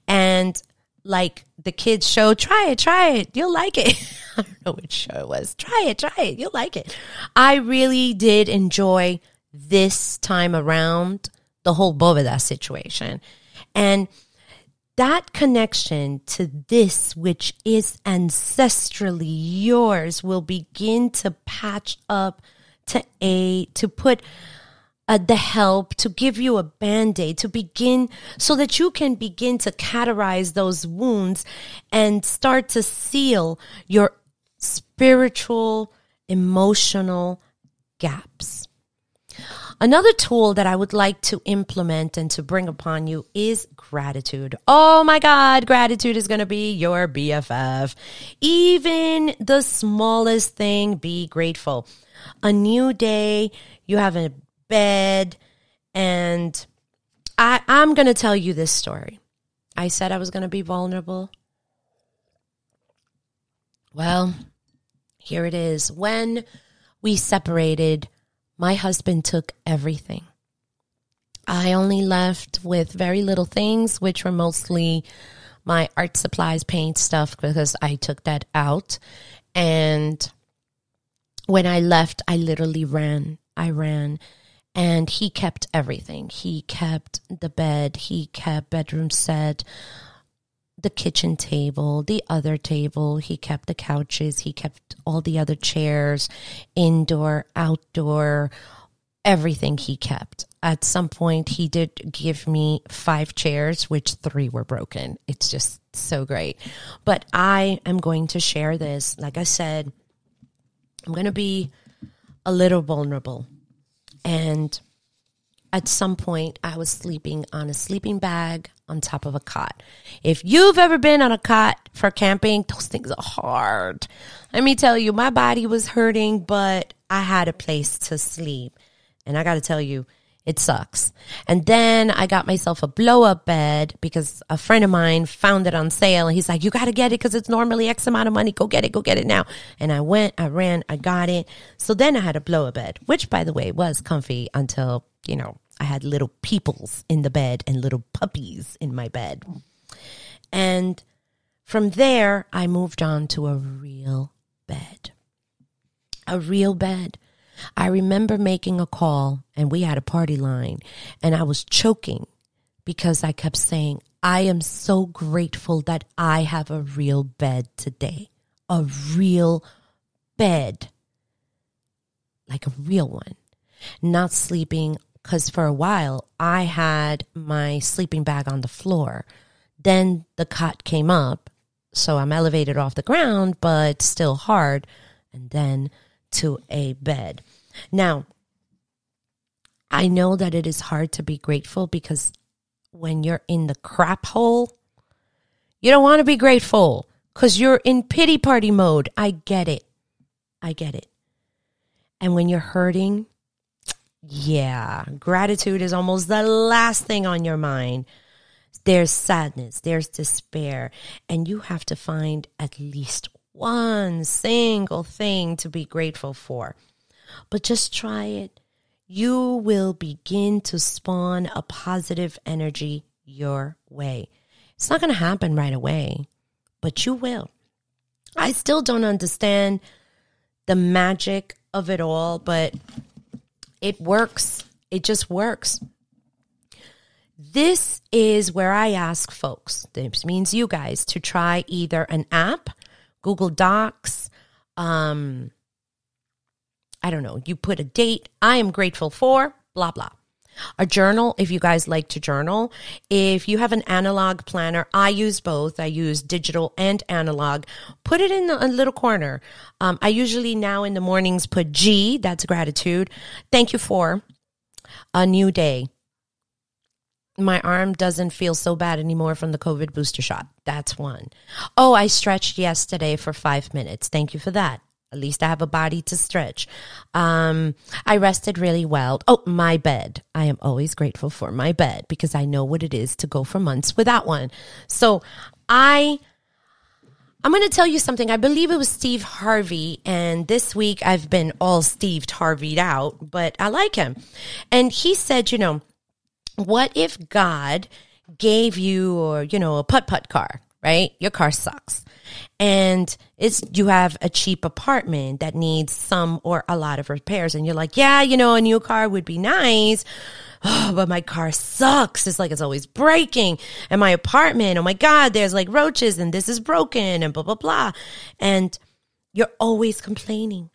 And like the kids show, try it, you'll like it. I don't know which show it was. Try it, you'll like it. I really did enjoy this time around the whole bóveda situation. And that connection to this, which is ancestrally yours, will begin to patch up, to aid, to put the help, to give you a Band-Aid, to begin so that you can begin to cauterize those wounds and start to seal your spiritual, emotional gaps. Another tool that I would like to implement and to bring upon you is gratitude. Oh my God, gratitude is going to be your BFF. Even the smallest thing, be grateful. A new day, you have a bed, and I'm going to tell you this story. I said I was going to be vulnerable. Well, Here it is. When we separated, my husband took everything. I only left with very little things, which were mostly my art supplies, paint stuff, because I took that out. And when I left, I literally ran. I ran. And he kept everything. He kept the bed. He kept bedroom set, the kitchen table, the other table. He kept the couches. He kept all the other chairs, indoor, outdoor, everything he kept. At some point, he did give me 5 chairs, which 3 were broken. It's just so great. But I am going to share this. Like I said, I'm going to be a little vulnerable. And at some point, I was sleeping on a sleeping bag on top of a cot. If you've ever been on a cot for camping, those things are hard. Let me tell you, my body was hurting, but I had a place to sleep. And I got to tell you, it sucks. And then I got myself a blow-up bed because a friend of mine found it on sale. And he's like, you got to get it because it's normally X amount of money. Go get it now. And I went, I ran, I got it. So then I had a blow-up bed, which, by the way, was comfy until, I had little peoples in the bed and little puppies in my bed. And from there, I moved on to a real bed. A real bed. I remember making a call and we had a party line and I was choking because I kept saying, I am so grateful that I have a real bed today. A real bed. Like a real one. Not sleeping, because for a while I had my sleeping bag on the floor. Then the cot came up. So I'm elevated off the ground, but still hard. And then to a bed. Now, I know that it is hard to be grateful because when you're in the crap hole, you don't want to be grateful because you're in pity party mode. I get it. And when you're hurting, yeah, gratitude is almost the last thing on your mind. There's sadness, there's despair, and you have to find at least one single thing to be grateful for. But just try it. You will begin to spawn a positive energy your way. It's not going to happen right away, but you will. I still don't understand the magic of it all, but it works. It just works. This is where I ask folks, this means you guys, to try either an app, Google Docs, I don't know, you put a date, I am grateful for, blah, blah. A journal, if you guys like to journal. If you have an analog planner, I use both. I use digital and analog. Put it in a little corner. I usually now in the mornings put G, that's gratitude. Thank you for a new day. My arm doesn't feel so bad anymore from the COVID booster shot. That's one. Oh, I stretched yesterday for 5 minutes. Thank you for that. At least I have a body to stretch. I rested really well. Oh, my bed. I am always grateful for my bed because I know what it is to go for months without one. So I'm going to tell you something. I believe it was Steve Harvey. And this week I've been all Steve Harvey'd out, but I like him. And he said, what if God gave you, a putt-putt car, right? Your car sucks. And you have a cheap apartment that needs some or a lot of repairs. And you're like, yeah, a new car would be nice. Oh, but my car sucks. It's like it's always breaking. And my apartment, oh my God, there's like roaches and this is broken and blah, blah, blah. And you're always complaining.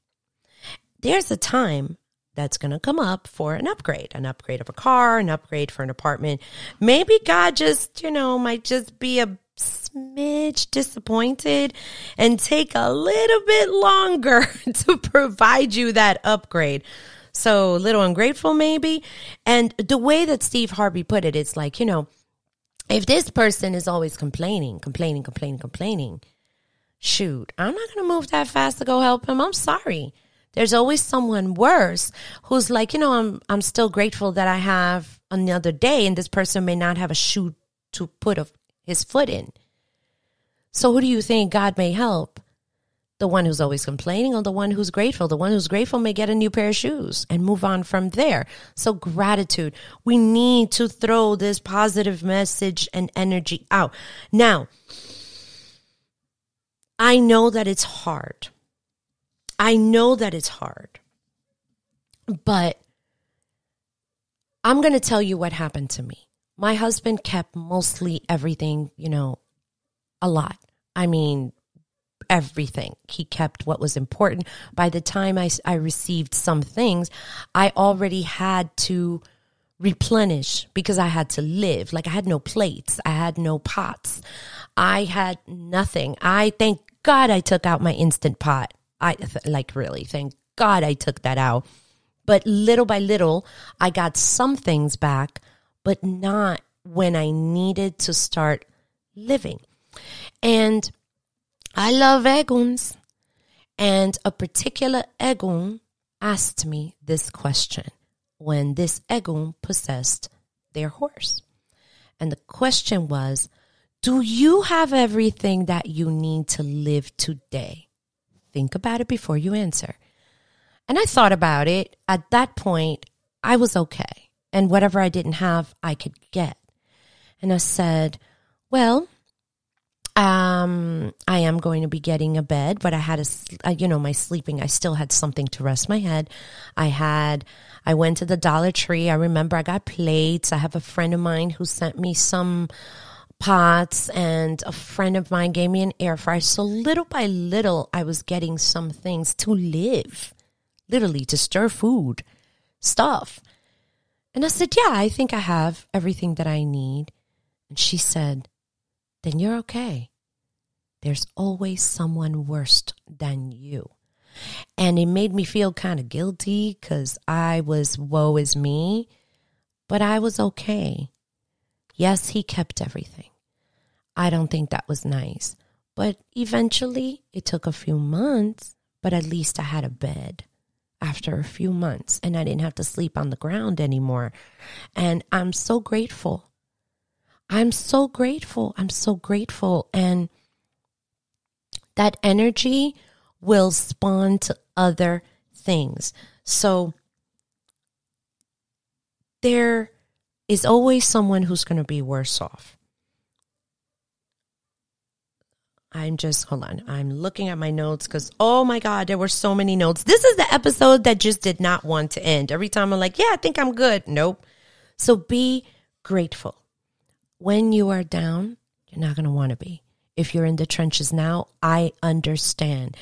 There's a time that's going to come up for an upgrade of a car, an upgrade for an apartment. Maybe God just, might just be a smidge disappointed and take a little bit longer to provide you that upgrade. So a little ungrateful maybe. And the way that Steve Harvey put it, it's like, if this person is always complaining, shoot, I'm not going to move that fast to go help him. I'm sorry. There's always someone worse who's like, I'm still grateful that I have another day and this person may not have a shoe to put his foot in. So who do you think God may help? The one who's always complaining or the one who's grateful? The one who's grateful may get a new pair of shoes and move on from there. So gratitude, we need to throw this positive message and energy out. Now, I know that it's hard. But I'm going to tell you what happened to me. My husband kept mostly everything, a lot. I mean, everything. He kept what was important. By the time I received some things, I already had to replenish because I had to live. Like I had no plates. I had no pots. I had nothing. Thank God I took out my Instant Pot. Really, thank God I took that out. But little by little, I got some things back, but not when I needed to start living. And I love eguns. And a particular egun asked me this question when this egun possessed their horse. And the question was, do you have everything that you need to live today? Think about it before you answer. And I thought about it. At that point, I was okay. And whatever I didn't have, I could get. And I said, well, I am going to be getting a bed, but I had my sleeping, I still had something to rest my head. I went to the Dollar Tree. I remember I got plates. I have a friend of mine who sent me some pots, and a friend of mine gave me an air fryer. So little by little, I was getting some things to live, literally to stir food, stuff. And I said, yeah, I think I have everything that I need. And she said, then you're okay. There's always someone worse than you. And it made me feel kind of guilty because I was woe is me, but I was okay. Yes, he kept everything. I don't think that was nice. But eventually, it took a few months, but at least I had a bed after a few months, and I didn't have to sleep on the ground anymore. And I'm so grateful. I'm so grateful. And that energy will spawn to other things. So there is always someone who's going to be worse off. Hold on. I'm looking at my notes because, oh my God, there were so many notes. This is the episode that just did not want to end. Every time I'm like, yeah, I think I'm good. Nope. So be grateful. When you are down, you're not going to want to be. If you're in the trenches now, I understand.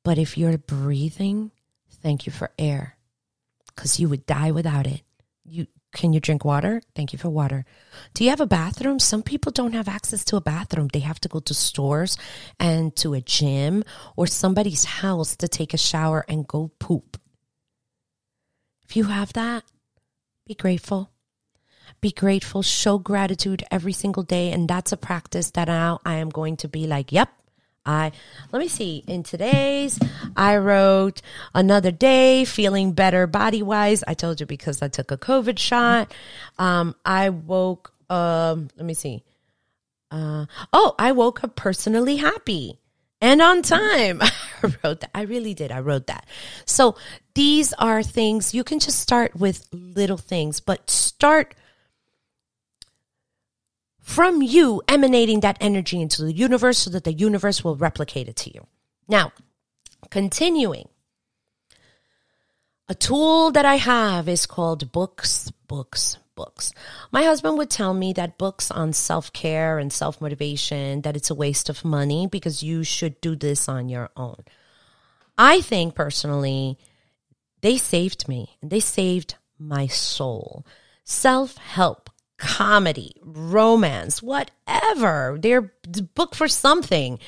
But if you're breathing, thank you for air, because you would die without it. Can you drink water? Thank you for water. Do you have a bathroom? Some people don't have access to a bathroom. They have to go to stores and to a gym or somebody's house to take a shower and go poop. If you have that, be grateful. Be grateful. Show gratitude every single day. And that's a practice that now I am going to be like, yep. Let me see. In today's, I wrote another day, feeling better body-wise. I told you because I took a COVID shot. I woke, let me see. I woke up personally happy and on time. I wrote that. I really did. I wrote that. So these are things you can just start with, little things, but start from you emanating that energy into the universe so that the universe will replicate it to you. Now, continuing, a tool that I have is called books. My husband would tell me that books on self-care and self-motivation, that it's a waste of money because you should do this on your own. I think personally, they saved me and they saved my soul. Self-help, comedy, romance, whatever. They're a book for something.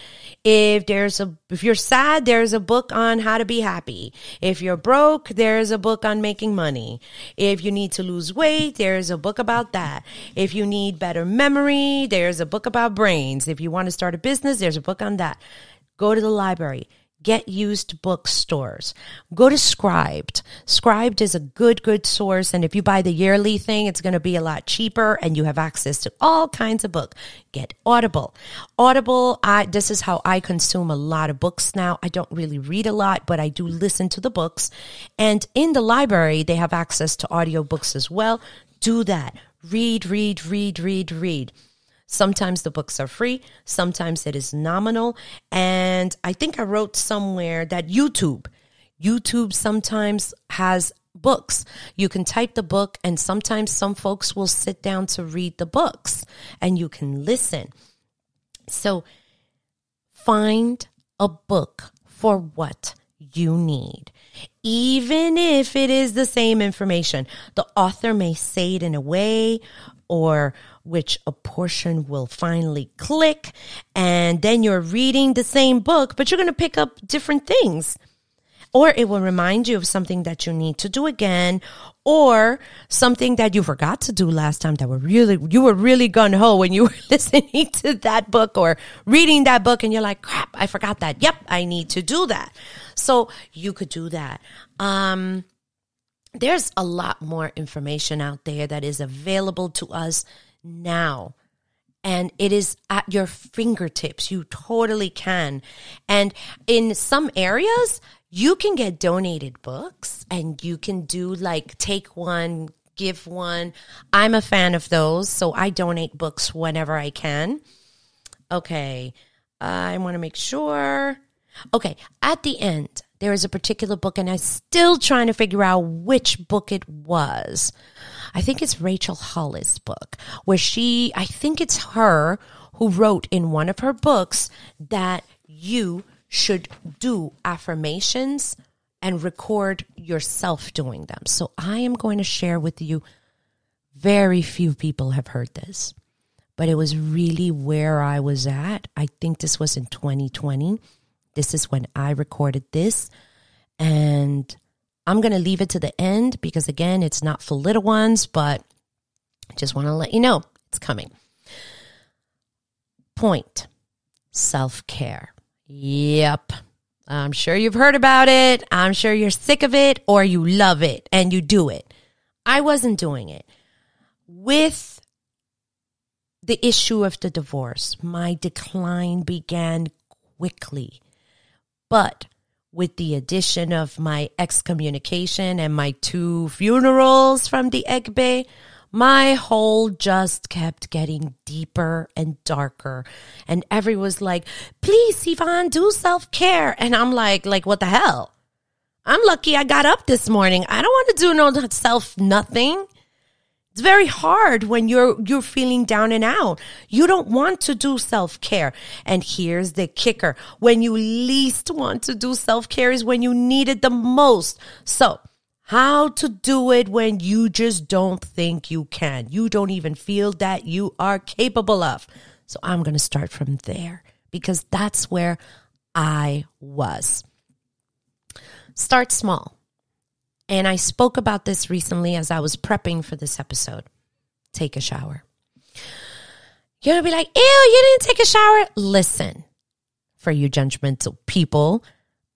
If you're sad, there's a book on how to be happy. If you're broke, there's a book on making money. If you need to lose weight, there's a book about that. If you need better memory, there's a book about brains. If you want to start a business, there's a book on that. Go to the library. get used bookstores. Go to Scribd. Scribd is a good source. And if you buy the yearly thing, it's going to be a lot cheaper and you have access to all kinds of books. Get Audible. Audible, this is how I consume a lot of books now. I don't really read a lot, but I do listen to the books. And in the library, they have access to audiobooks as well. Do that. Read. Sometimes the books are free. Sometimes it is nominal. And I think I wrote somewhere that YouTube sometimes has books. You can type the book and sometimes some folks will sit down to read the books and you can listen. So find a book for what you need. Even if it is the same information, the author may say it in a way or which a portion will finally click, and then you're reading the same book, but you're going to pick up different things. Or it will remind you of something that you need to do again, or something that you forgot to do last time that you were really gung-ho when you were listening to that book or reading that book, and you're like, crap, I forgot that. Yep, I need to do that. So you could do that. There's a lot more information out there that is available to us now. And it is at your fingertips. You totally can. And in some areas, you can get donated books and you can do like take one, give one. I'm a fan of those, so I donate books whenever I can. Okay, I want to make sure. Okay, at the end, there is a particular book, and I'm still trying to figure out which book it was. I think it's Rachel Hollis' book, where I think it's her who wrote in one of her books that you should do affirmations and record yourself doing them. So I am going to share with you, very few people have heard this, but it was really where I was at. I think this was in 2020. This is when I recorded this, and I'm going to leave it to the end because, again, it's not for little ones, but I just want to let you know it's coming. Point: self-care. Yep. I'm sure you've heard about it. I'm sure you're sick of it or you love it and you do it. I wasn't doing it. With the issue of the divorce, my decline began quickly. But with the addition of my excommunication and my 2 funerals from the Egbe, my hole just kept getting deeper and darker. And everyone was like, please, Ivon, do self-care. And I'm like, what the hell? I'm lucky I got up this morning. I don't want to do no self-nothing. It's very hard when you're feeling down and out. You don't want to do self-care. And here's the kicker. When you least want to do self-care is when you need it the most. So how to do it when you just don't think you can. You don't even feel that you are capable of. So I'm going to start from there because that's where I was. Start small. And I spoke about this recently as I was prepping for this episode. Take a shower. You're going to be like, ew, you didn't take a shower? Listen, for you judgmental people,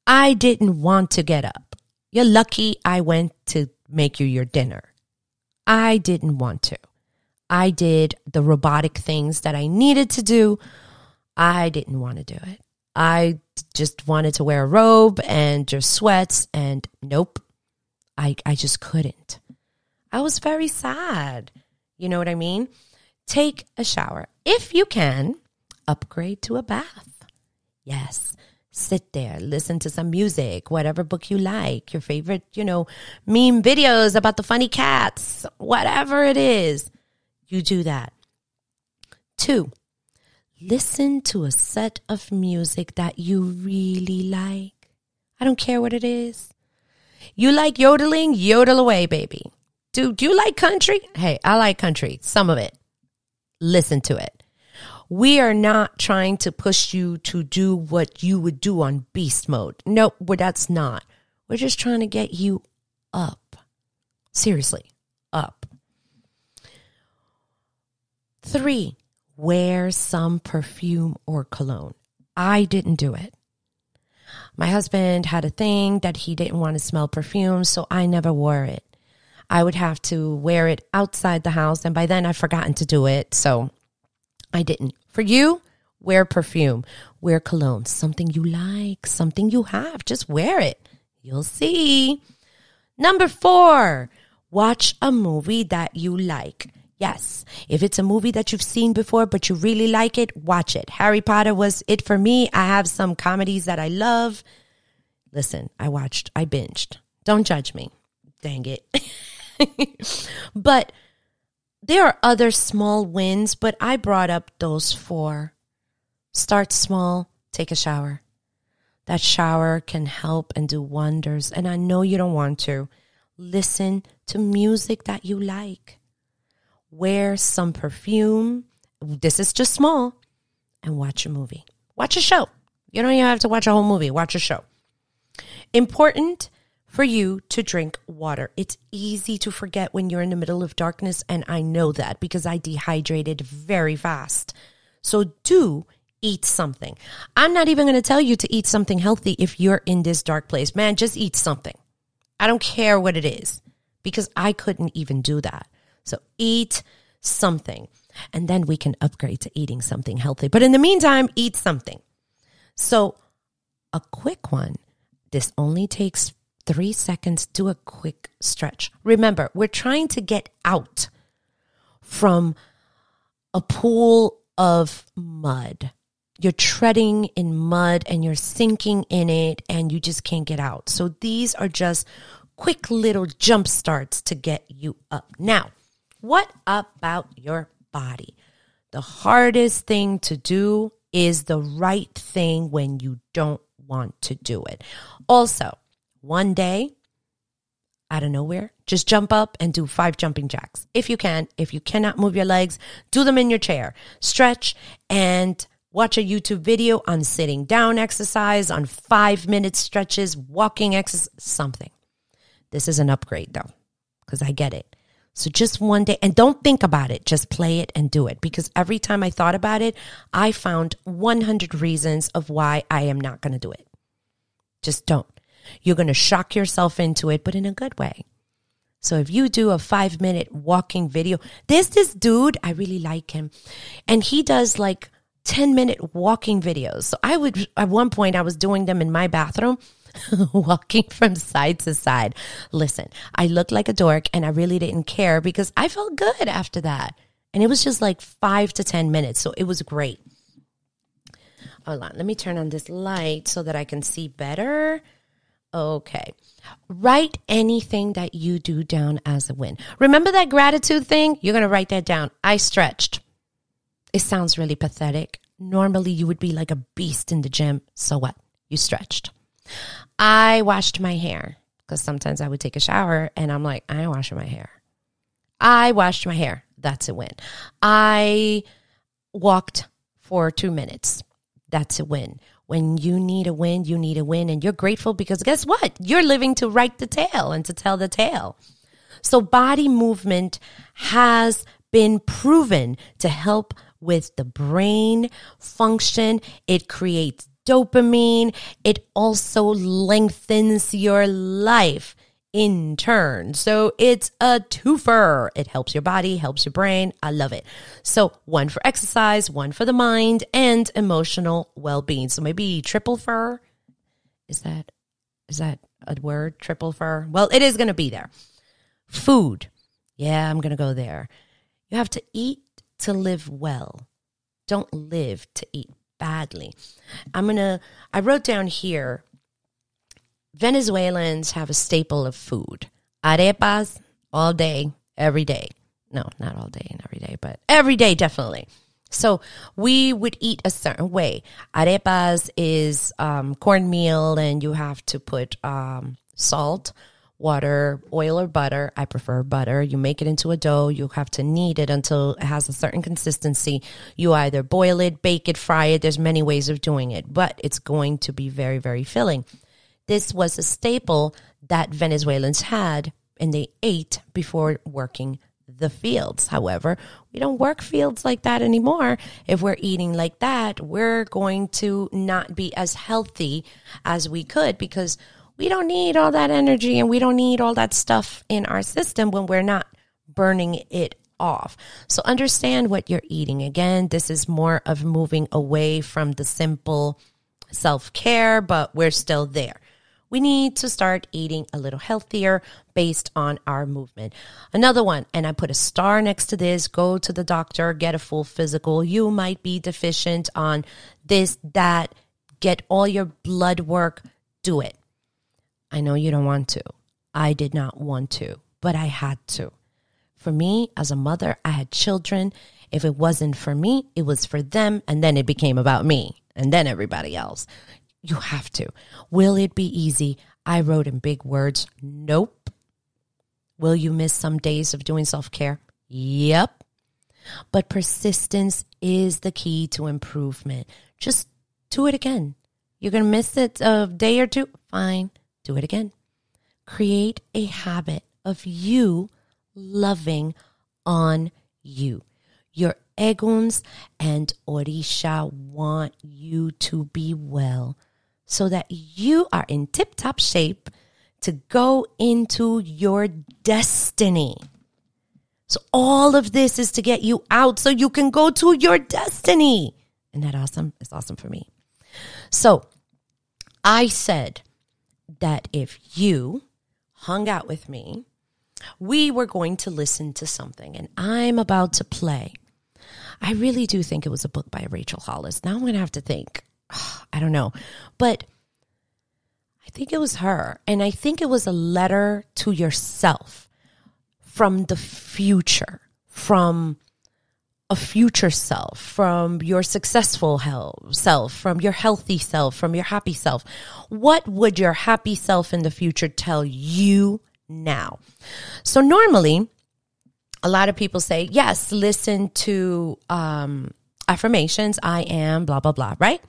I didn't want to get up. You're lucky I went to make you your dinner. I didn't want to. I did the robotic things that I needed to do. I didn't want to do it. I just wanted to wear a robe and just sweats, and nope. I just couldn't. I was very sad. You know what I mean? Take a shower. If you can, upgrade to a bath. Yes. Sit there, listen to some music, whatever book you like, your favorite, meme videos about the funny cats, whatever it is, you do that. 2, listen to a set of music that you really like. I don't care what it is. You like yodeling? Yodel away, baby. Do you like country? Hey, I like country. Some of it. Listen to it. We are not trying to push you to do what you would do on beast mode. Nope, that's not. We're just trying to get you up. Seriously, up. 3, wear some perfume or cologne. I didn't do it. My husband had a thing that he didn't want to smell perfume, so I never wore it. I would have to wear it outside the house, and by then I've forgotten to do it, so I didn't. For you, wear perfume. Wear cologne. Something you like, something you have. Just wear it. You'll see. Number 4, watch a movie that you like. Yes, if it's a movie that you've seen before, but you really like it, watch it. Harry Potter was it for me. I have some comedies that I love. Listen, I binged. Don't judge me. Dang it. But there are other small wins, but I brought up those 4. Start small, take a shower. That shower can help and do wonders. And I know you don't want to. Listen to music that you like. Wear some perfume. This is just small. And watch a movie. Watch a show. You don't even have to watch a whole movie. Watch a show. Important for you to drink water. It's easy to forget when you're in the middle of darkness. And I know that because I dehydrated very fast. So do eat something. I'm not even going to tell you to eat something healthy if you're in this dark place. Man, just eat something. I don't care what it is because I couldn't even do that. So eat something, and then we can upgrade to eating something healthy. But in the meantime, eat something. So a quick one. This only takes 3 seconds. Do a quick stretch. Remember, we're trying to get out from a pool of mud. You're treading in mud and you're sinking in it and you just can't get out. So these are just quick little jump starts to get you up. Now, what about your body? The hardest thing to do is the right thing when you don't want to do it. Also, one day, out of nowhere, just jump up and do 5 jumping jacks. If you can. If you cannot move your legs, do them in your chair. Stretch and watch a YouTube video on sitting down exercise, on 5-minute stretches, walking exercise, something. This is an upgrade though, because I get it. So just one day, and don't think about it, just play it and do it. Because every time I thought about it, I found 100 reasons of why I am not going to do it. Just don't. You're going to shock yourself into it, but in a good way. So if you do a 5-minute walking video, there's this dude, I really like him, and he does like 10-minute walking videos. So at one point I was doing them in my bathroom, walking from side to side. Listen, I looked like a dork and I really didn't care because I felt good after that. And it was just like 5 to 10 minutes. So it was great. Hold on. Let me turn on this light so that I can see better. Okay. Write anything that you do down as a win. Remember that gratitude thing? You're going to write that down. I stretched. It sounds really pathetic. Normally you would be like a beast in the gym. So what? You stretched. I washed my hair because sometimes I would take a shower and I'm like, I ain't washing my hair. I washed my hair. That's a win. I walked for 2 minutes. That's a win. When you need a win, you need a win. And you're grateful because guess what? You're living to write the tale and to tell the tale. So body movement has been proven to help with the brain function. It creates dopamine. It also lengthens your life in turn. So it's a twofer. It helps your body, helps your brain. I love it. So 1 for exercise, 1 for the mind, and emotional well-being. So maybe triple fur. Is that a word? Triple fur? Well, it is going to be there. Food. Yeah, I'm going to go there. You have to eat to live well. Don't live to eat badly. I wrote down here, Venezuelans have a staple of food. Arepas all day, every day. No, not all day and every day, but every day definitely. So we would eat a certain way. Arepas is cornmeal and you have to put salt, water, oil or butter. I prefer butter. You make it into a dough. You have to knead it until it has a certain consistency. You either boil it, bake it, fry it. There's many ways of doing it, but it's going to be very, very filling. This was a staple that Venezuelans had and they ate before working the fields. However, we don't work fields like that anymore. If we're eating like that, we're going to not be as healthy as we could, because we don't need all that energy and we don't need all that stuff in our system when we're not burning it off. So understand what you're eating. Again, this is more of moving away from the simple self-care, but we're still there. We need to start eating a little healthier based on our movement. Another one, and I put a star next to this, go to the doctor, get a full physical. You might be deficient on this, that, get all your blood work, do it. I know you don't want to. I did not want to, but I had to. For me, as a mother, I had children. If it wasn't for me, it was for them, and then it became about me, and then everybody else. You have to. Will it be easy? I wrote in big words, nope. Will you miss some days of doing self-care? Yep. But persistence is the key to improvement. Just do it again. You're going to miss it a day or two? Fine. Do it again. Create a habit of you loving on you. Your Eguns and Orisha want you to be well, so that you are in tip-top shape to go into your destiny. So all of this is to get you out so you can go to your destiny. Isn't that awesome? It's awesome for me. So I said that if you hung out with me, we were going to listen to something, and I'm about to play. I really do think it was a book by Rachel Hollis. Now I'm going to have to think. I don't know. But I think it was her. And I think it was a letter to yourself from the future, from a future self, from your successful self, from your healthy self, from your happy self. What would your happy self in the future tell you now? So normally, a lot of people say, yes, listen to affirmations. I am blah, blah, blah, right?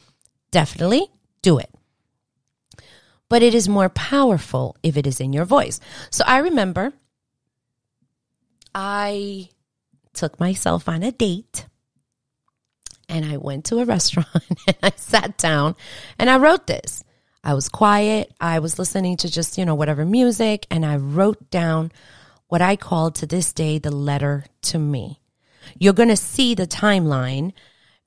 Definitely do it. But it is more powerful if it is in your voice. So I remember I took myself on a date and I went to a restaurant and I sat down and I wrote this. I was quiet. I was listening to just, whatever music, and I wrote down what I call to this day the letter to me. You're going to see the timeline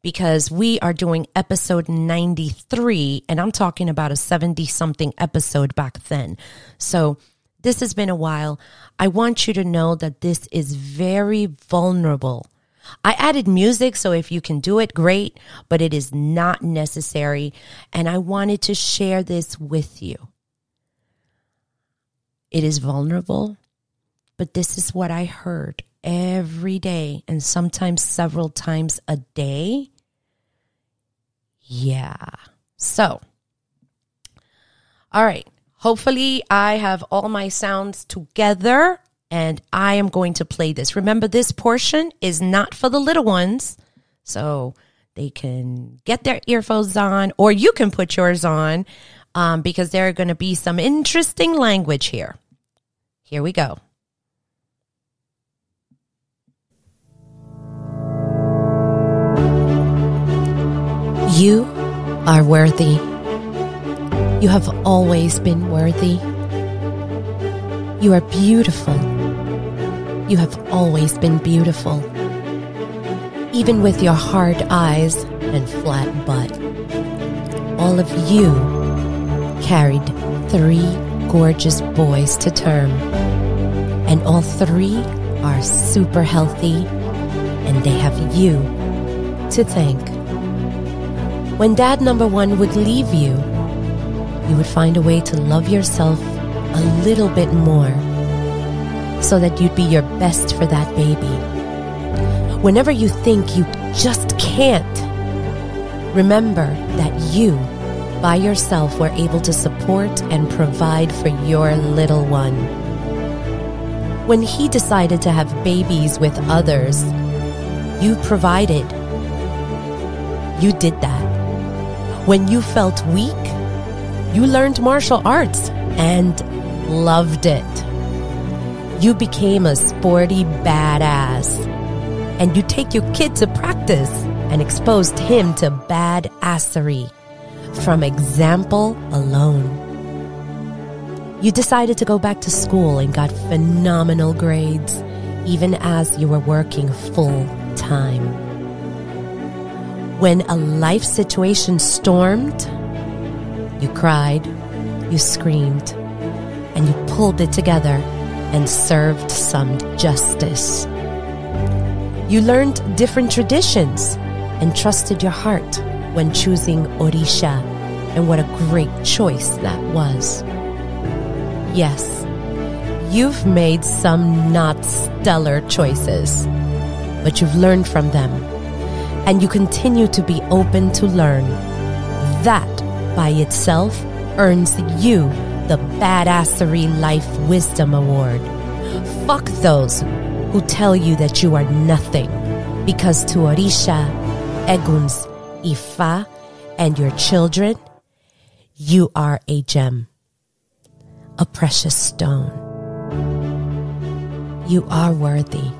because we are doing episode 93, and I'm talking about a 70-something episode back then. So this has been a while. I want you to know that this is very vulnerable. I added music, so if you can do it, great, but it is not necessary, and I wanted to share this with you. It is vulnerable, but this is what I heard every day, and sometimes several times a day. Yeah. So, all right. Hopefully I have all my sounds together and I am going to play this. Remember, this portion is not for the little ones, so they can get their earphones on, or you can put yours on because there are going to be some interesting language here. Here we go. You are worthy. You have always been worthy. You are beautiful. You have always been beautiful. Even with your hard eyes and flat butt. All of you carried 3 gorgeous boys to term. And all 3 are super healthy, and they have you to thank. When dad number 1 would leave you, you would find a way to love yourself a little bit more so that you'd be your best for that baby. Whenever you think you just can't, remember that you, by yourself, were able to support and provide for your little one. When he decided to have babies with others, you provided. You did that. When you felt weak, you learned martial arts and loved it. You became a sporty badass. And you take your kid to practice and exposed him to badassery from example alone. You decided to go back to school and got phenomenal grades, even as you were working full time. When a life situation stormed, you cried, you screamed, and you pulled it together and served some justice. You learned different traditions and trusted your heart when choosing Orisha, and what a great choice that was. Yes, you've made some not stellar choices, but you've learned from them, and you continue to be open to learn. That by itself earns you the Badassery Life Wisdom Award. Fuck those who tell you that you are nothing, because to Orisha, Eguns, Ifa, and your children, you are a gem, a precious stone. You are worthy.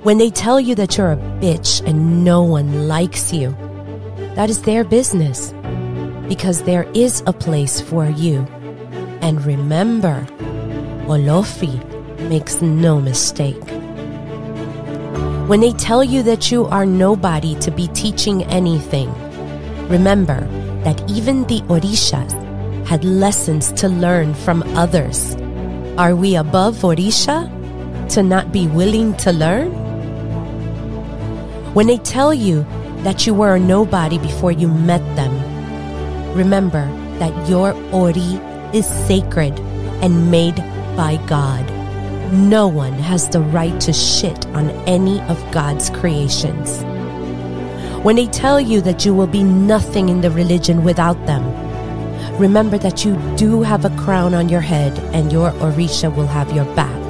When they tell you that you're a bitch and no one likes you, that is their business, because there is a place for you. And remember, Olofi makes no mistake. When they tell you that you are nobody to be teaching anything, remember that even the Orishas had lessons to learn from others. Are we above Orisha to not be willing to learn? When they tell you that you were a nobody before you met them, remember that your Ori is sacred and made by God. No one has the right to shit on any of God's creations. When they tell you that you will be nothing in the religion without them, remember that you do have a crown on your head and your Orisha will have your back.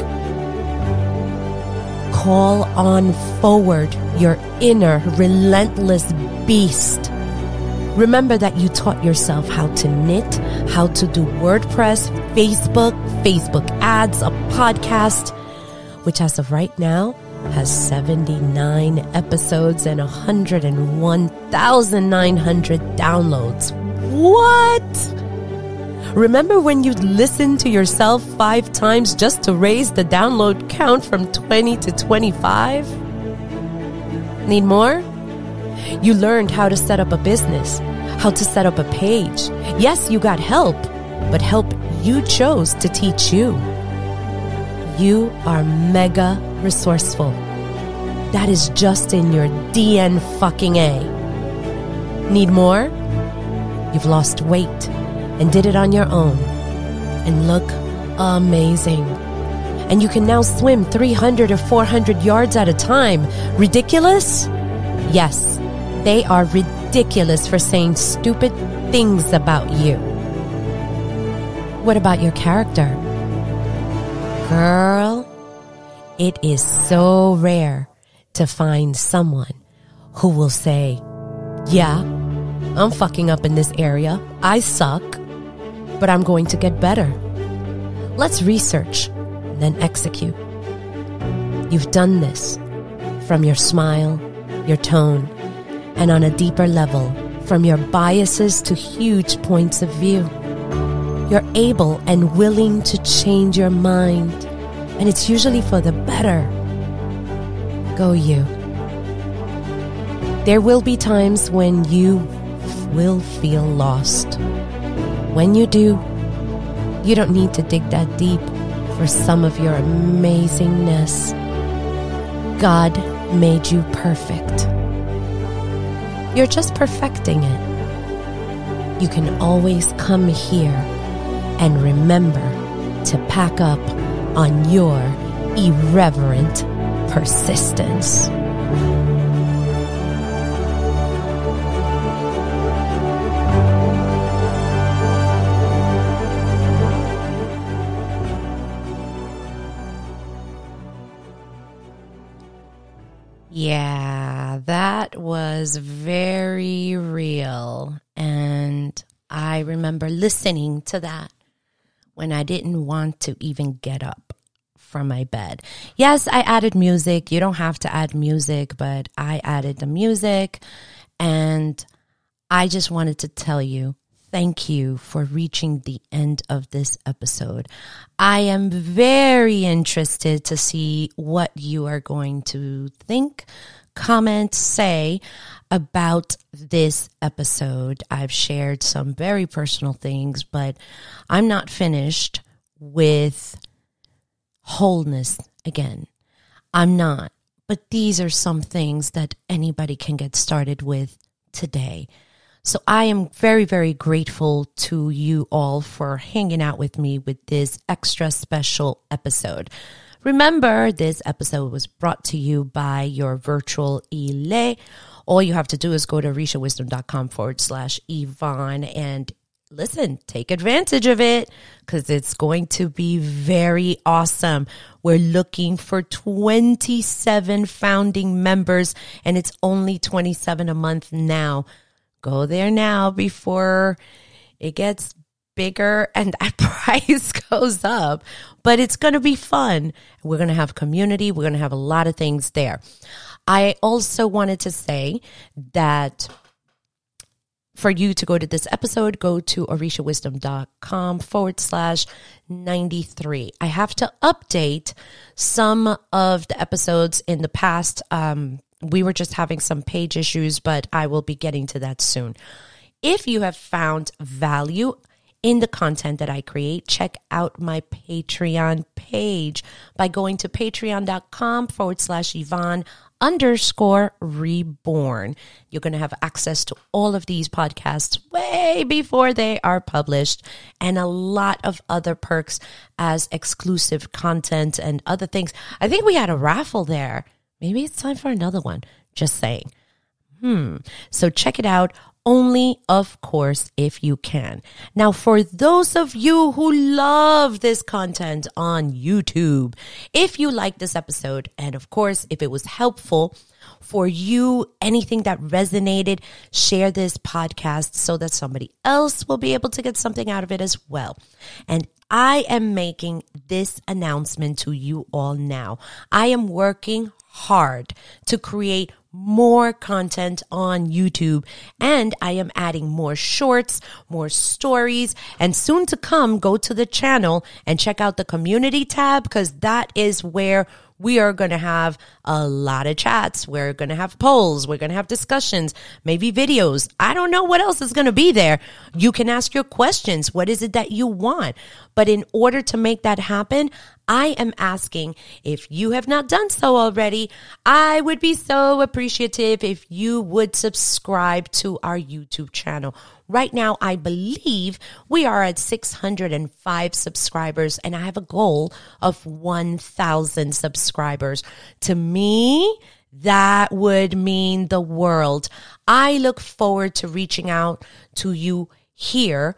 Call on forward your inner relentless beast. Remember that you taught yourself how to knit, how to do WordPress, Facebook ads, a podcast, which as of right now has 79 episodes and 101,900 downloads. What? Remember when you listened to yourself 5 times just to raise the download count from 20 to 25? Need more? You learned how to set up a business, how to set up a page. Yes, you got help, but help you chose to teach you. You are mega resourceful. That is just in your DN fucking A. Need more? You've lost weight and did it on your own and look amazing. And you can now swim 300 or 400 yards at a time. Ridiculous? Yes, they are ridiculous for saying stupid things about you. What about your character? Girl, it is so rare to find someone who will say, yeah, I'm fucking up in this area. I suck, but I'm going to get better. Let's research and then execute. You've done this from your smile, your tone, and on a deeper level, from your biases to huge points of view. You're able and willing to change your mind, and it's usually for the better. Go you. There will be times when you will feel lost. When you do, you don't need to dig that deep for some of your amazingness. God made you perfect. You're just perfecting it. You can always come here and remember to pack up on your irreverent persistence. Yeah, that was very real. And I remember listening to that when I didn't want to even get up from my bed. Yes, I added music. You don't have to add music, but I added the music. And I just wanted to tell you, thank you for reaching the end of this episode. I am very interested to see what you are going to think, comment, say about this episode. I've shared some very personal things, but I'm not finished with wholeness again. I'm not. But these are some things that anybody can get started with today. So I am very, very grateful to you all for hanging out with me with this extra special episode. Remember, this episode was brought to you by your virtual Ile. All you have to do is go to orishawisdom.com/Ivon and listen, take advantage of it because it's going to be very awesome. We're looking for 27 founding members and it's only $27 a month now. Go there now before it gets bigger and that price goes up. But it's going to be fun. We're going to have community. We're going to have a lot of things there. I also wanted to say that for you to go to this episode, go to orishawisdom.com/93. I have to update some of the episodes in the past. We were just having some page issues, but I will be getting to that soon. If you have found value in the content that I create, check out my Patreon page by going to patreon.com/Ivon_Reborn. You're going to have access to all of these podcasts way before they are published and a lot of other perks as exclusive content and other things. I think we had a raffle there. Maybe it's time for another one. Just saying. So check it out. Only, of course, if you can. Now, for those of you who love this content on YouTube, if you like this episode, and of course, if it was helpful for you, anything that resonated, share this podcast so that somebody else will be able to get something out of it as well. And I am making this announcement to you all now. I am working hard to create more content on YouTube, and I am adding more shorts, more stories, and soon to come, go to the channel and check out the community tab because that is where we are going to have a lot of chats. We're going to have polls. We're going to have discussions, maybe videos. I don't know what else is going to be there. You can ask your questions. What is it that you want? But in order to make that happen, I am asking, if you have not done so already, I would be so appreciative if you would subscribe to our YouTube channel. Right now, I believe we are at 605 subscribers, and I have a goal of 1,000 subscribers. To me, that would mean the world. I look forward to reaching out to you here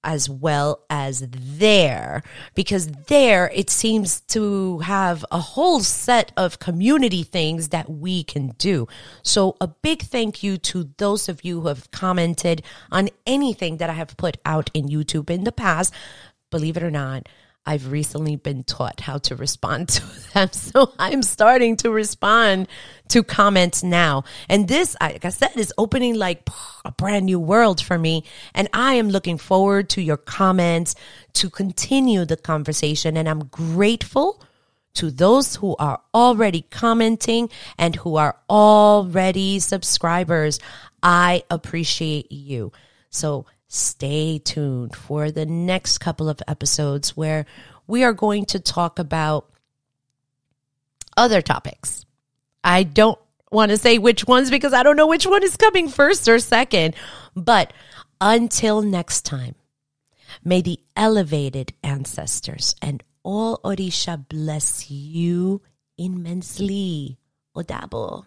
as well as there, because there it seems to have a whole set of community things that we can do. So a big thank you to those of you who have commented on anything that I have put out in YouTube in the past. Believe it or not, I've recently been taught how to respond to them. So I'm starting to respond to comments now. And this, like I said, is opening like a brand new world for me. And I am looking forward to your comments to continue the conversation. And I'm grateful to those who are already commenting and who are already subscribers. I appreciate you. So stay tuned for the next couple of episodes where we are going to talk about other topics. I don't want to say which ones because I don't know which one is coming first or second. But until next time, may the elevated ancestors and all Orisha bless you immensely. Odabo.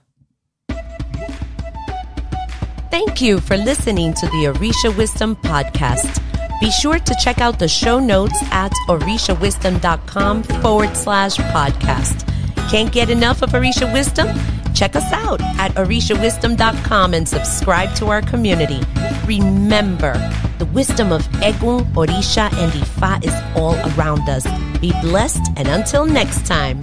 Thank you for listening to the Orisha Wisdom Podcast. Be sure to check out the show notes at orishawisdom.com/podcast. Can't get enough of Orisha Wisdom? Check us out at orishawisdom.com and subscribe to our community. Remember, the wisdom of Egun, Orisha, and Ifa is all around us. Be blessed, and until next time.